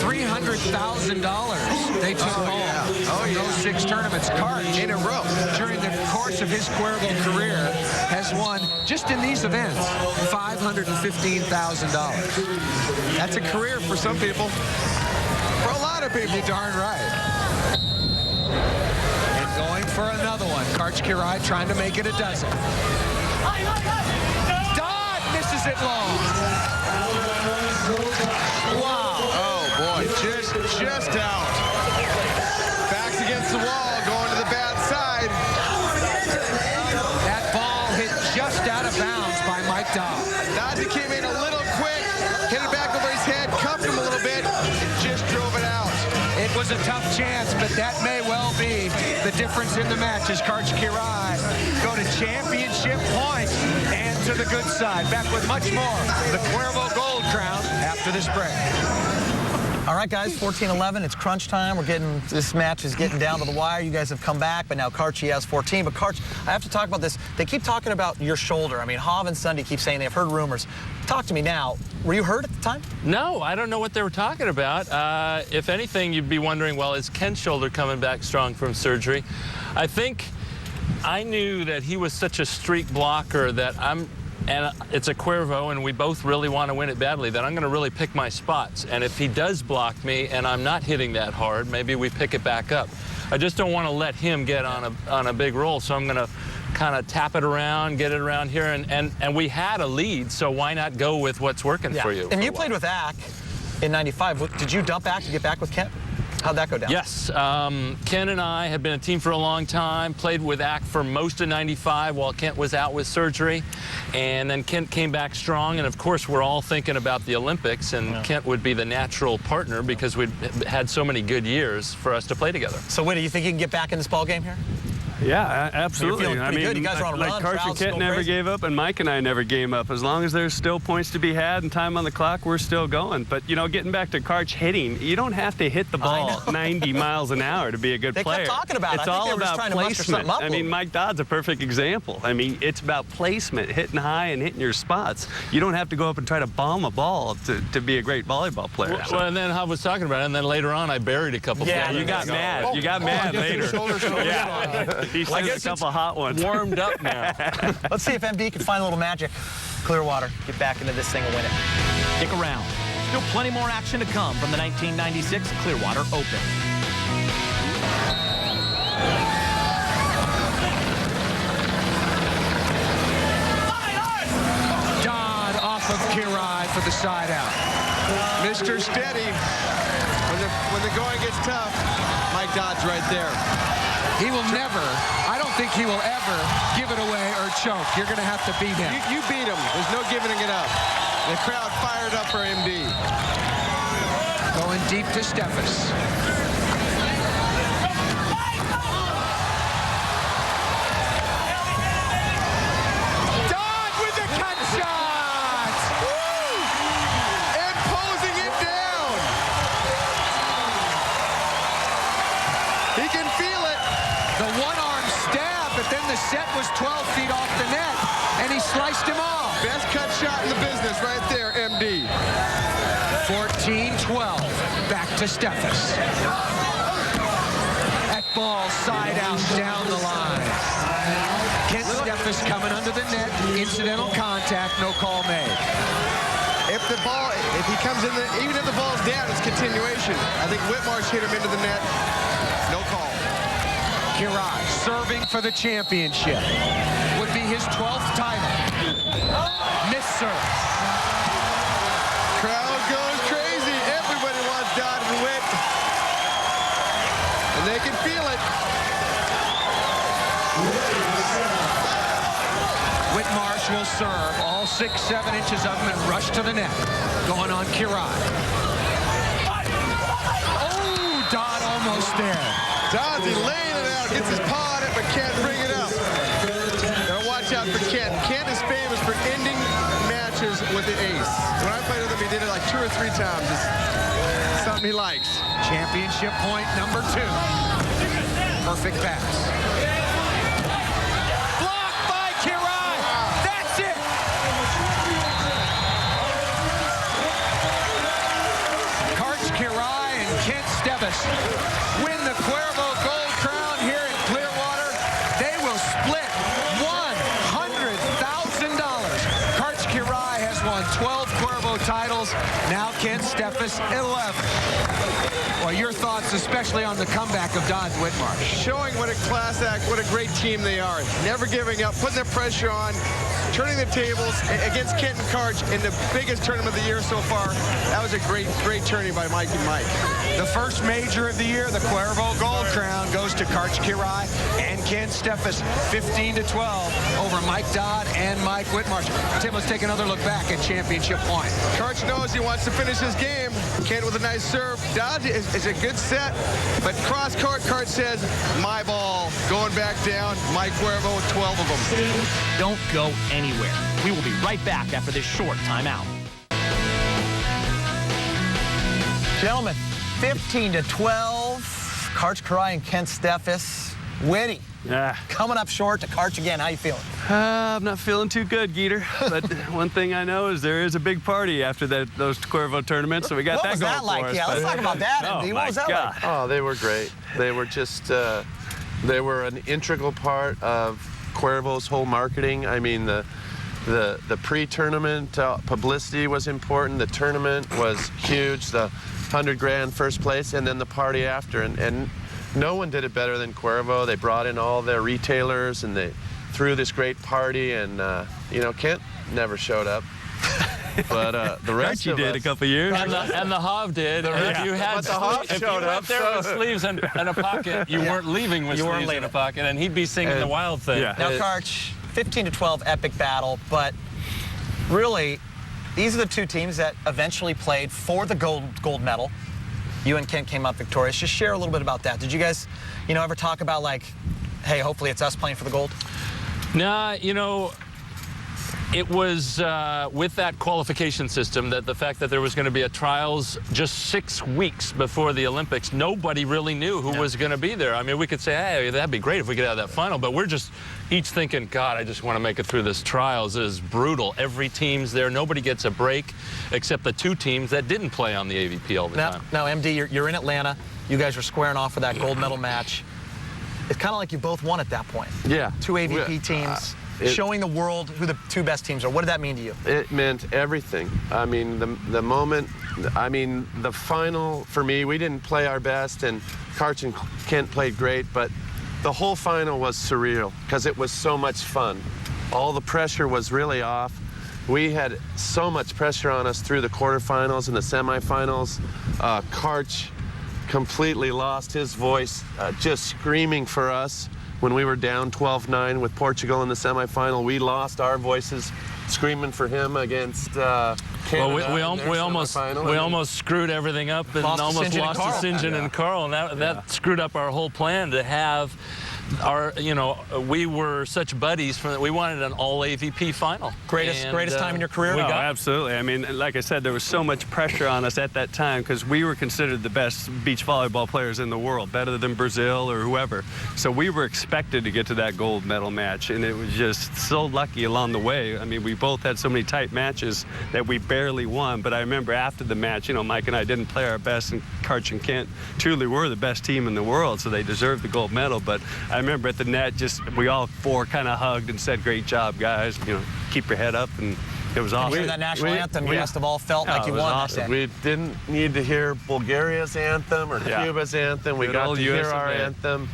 $300,000 they took home those 6 tournaments. Karch in a row during the course of his Cuervo career has won, just in these events, $515,000. That's a career for some people. For a lot of people. You're darn right. And going for another one. Karch Kiraly trying to make it a dozen. Dodd misses it long. Wow. Oh, boy. Just out. Backs against the wall, going to the bad side. That ball hit just out of bounds by Mike Dodd. Dodd came in a little quick, hit it back over his head, cuffed him a little bit, and just drove it out. It was a tough chance, but that may well be the difference in the match as Karch Kiraly go to championship point and to to the good side. Back with much more. The Cuervo Gold Crown after this break. All right, guys, 14-11. It's crunch time. This match is getting down to the wire. You guys have come back, but now Karchi has 14. But Karch, I have to talk about this. They keep talking about your shoulder. I mean, Hav and Sunday keep saying they've heard rumors. Talk to me now. Were you hurt at the time? No, I don't know what they were talking about. If anything, you'd be wondering, well, is Ken's shoulder coming back strong from surgery? I think I knew that he was such a streak blocker that and it's a Cuervo, and we both really want to win it badly, that I'm going to really pick my spots. And if he does block me and I'm not hitting that hard, maybe we pick it back up. I just don't want to let him get on a big roll, so I'm going to kind of tap it around, get it around here, and we had a lead, so why not go with what's working for you? And you played with Ack in 95. Did you dump Ack to get back with Kent? How'd that go down? Yes. Ken and I had been a team for a long time, played with Ack for most of 95 while Kent was out with surgery. And then Kent came back strong. And, of course, we're all thinking about the Olympics. And Kent would be the natural partner because we'd had so many good years for us to play together. So, Whitty, you think you can get back in this ball game here? Yeah, absolutely. You're feeling pretty good. You guys are on a run. Karch and Kent never gave up, and Mike and I never gave up. As long as there's still points to be had and time on the clock, we're still going. But, you know, getting back to Karch hitting, you don't have to hit the ball 90 miles an hour to be a good player. They kept talking about it. It's I think all they were just about trying to muster something placement. up. I mean, Mike Dodd's a perfect example. I mean, it's about placement, hitting high and hitting your spots. You don't have to go up and try to bomb a ball to be a great volleyball player. Well, and then Hav was talking about it, and then later on I buried a couple. Yeah, you got mad. You got mad later. Yeah. He sent a couple hot ones. Warmed up now. Let's see if MD can find a little magic. Clearwater, get back into this thing and win it. Stick around. Still plenty more action to come from the 1996 Clearwater Open. Dodd off of Kirai for the side out. Mr. Steady. When the going gets tough, Mike Dodd's right there. He will never, I don't think he will ever give it away or choke. You're going to have to beat him. You beat him. There's no giving it up. The crowd fired up for MD. Going deep to Steffes. Dodd with the cut shot! Woo! And posing it down. He can feel it. The one-arm stab, but then the set was 12 feet off the net, and he sliced him off. Best cut shot in the business right there, MD. 14-12. Back to Steffes. That ball side out down the line. Kent Steffes coming under the net. Incidental contact, no call made. If he comes in, even if the ball's down, it's continuation. I think Whitmarsh hit him into the net. No call. Kirai serving for the championship. Would be his 12th title. Miss serve. Crowd goes crazy. Everybody wants Dodd to win. And they can feel it. Whitmarsh will serve. All 6-7 inches of him and rush to the net. Going on Kirai. Oh, Dodd almost there. Dodd's laying it out. Gets his paw on it, but can't bring it up. Gotta watch out for Kent. Kent is famous for ending matches with the ace. When I played with him, he did it like 2 or 3 times. It's something he likes. Championship point number 2. Perfect pass. Blocked by Kirai. That's it. Karch Kirai and Kent Steffes win the Cuervo Gold Crown here in Clearwater. They will split $100,000. Karch Kirai has won 12 Cuervo titles. Now Kent Steffes 11. Well, your thoughts, especially on the comeback of Dodd and Whitmarsh. Showing what a class act, what a great team they are. Never giving up, putting the pressure on, turning the tables against Kent and Karch in the biggest tournament of the year so far. That was a great, great tourney by Mike and Mike. The first major of the year, the Cuervo Gold Crown, goes to Karch Kirai and Kent Steffes, 15-12 over Mike Dodd and Mike Whitmarsh. Tim, let's take another look back at championship point. Karch knows he wants to finish his game. Kent with a nice serve. Dodd is a good set, but cross court, Karch says, my ball. Going back down, Mike Cuervo, 12 of them. Don't go anywhere. We will be right back after this short timeout. Gentlemen, 15-12. Karch Karai and Kent Steffes. Whitty. Yeah. Coming up short to Karch again. How you feeling? I'm not feeling too good, Geeter. But one thing I know is there is a big party after those Cuervo tournaments, so we got that going for us. What was that like? Yeah, let's talk about that, MD. What was that like? Oh, they were great. They were just, they were an integral part of Cuervo's whole marketing. I mean, the pre-tournament publicity was important. The tournament was huge. The 100 grand first place, and then the party after. And no one did it better than Cuervo. They brought in all their retailers, and they threw this great party. And you know, Kent never showed up, but the rest of did us, a couple years. And the Hav did. If you had, but the Hav if showed you up, went there with sleeves and a pocket, you weren't leaving with sleeves and a pocket, and he'd be singing the Wild Thing. Yeah. Now, Karch, 15-12 epic battle, but really, these are the two teams that eventually played for the gold medal. You and Kent came up victorious. Just share a little bit about that. Did you guys, you know, ever talk about like, hey, hopefully it's us playing for the gold? Nah, you know, it was with that qualification system, that the fact that there was going to be a trials just 6 weeks before the Olympics, nobody really knew who was going to be there. I mean, we could say, hey, that'd be great if we could have that final, but we're just each thinking, God, I just want to make it through this trials. It is brutal. Every team's there. Nobody gets a break except the two teams that didn't play on the AVP all the time. Now, MD, you're in Atlanta. You guys are squaring off for that gold medal match. It's kind of like you both won at that point. Yeah. Two AVP teams. Showing the world who the two best teams are. What did that mean to you? It meant everything. I mean, the moment, I mean, the final, for me, we didn't play our best, and Karch and Kent played great, but the whole final was surreal because it was so much fun. All the pressure was really off. We had so much pressure on us through the quarterfinals and the semifinals. Karch completely lost his voice, just screaming for us. When we were down 12-9 with Portugal in the semifinal, we lost our voices screaming for him against Canada. Well, we almost screwed everything up and almost lost to St. John and Carl, and that screwed up our whole plan to have our, you know, we were such buddies. We wanted an all AVP final. Greatest time in your career? Absolutely. I mean, like I said, there was so much pressure on us at that time because we were considered the best beach volleyball players in the world, better than Brazil or whoever. So we were expected to get to that gold medal match, and it was just so lucky along the way. I mean, we both had so many tight matches that we barely won. But I remember after the match, you know, Mike and I didn't play our best, and Karch and Kent truly were the best team in the world, so they deserved the gold medal. But I remember at the net, we all four kind of hugged and said, great job, guys. You know, keep your head up, and it was awesome. Hearing that national anthem, you must have all felt like you won awesome. that day. We didn't need to hear Bulgaria's anthem or Cuba's anthem. We got to hear our anthem.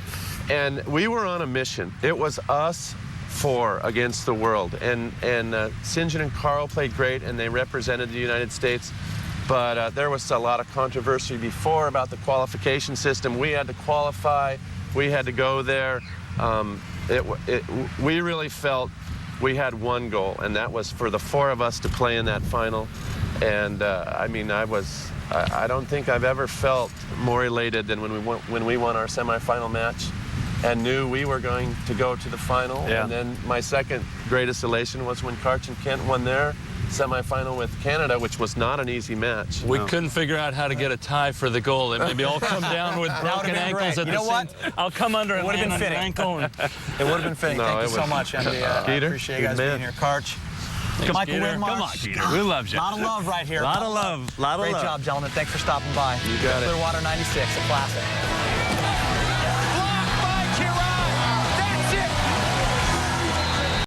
And we were on a mission. It was us four against the world. And St. John and Carl played great, and they represented the United States. But there was a lot of controversy before about the qualification system. We had to qualify. We had to go there. We really felt we had one goal, and that was for the four of us to play in that final. And I mean, I don't think I've ever felt more elated than when we won our semifinal match and knew we were going to go to the final. Yeah. And then my second greatest elation was when Karch and Kent won their semifinal with Canada, which was not an easy match. We couldn't figure out how to get a tie for the goal. And maybe I'll come down with broken ankles at the same. I'll come under and land on your ankle. It would have been fitting. Thank you so much, MD. I appreciate you guys being here. Karch. Michael Whitmarsh. Come on, Peter. We love you. A lot of love right here. A lot of love. Great job, gentlemen. Thanks for stopping by. You got it. Clearwater 96, a classic.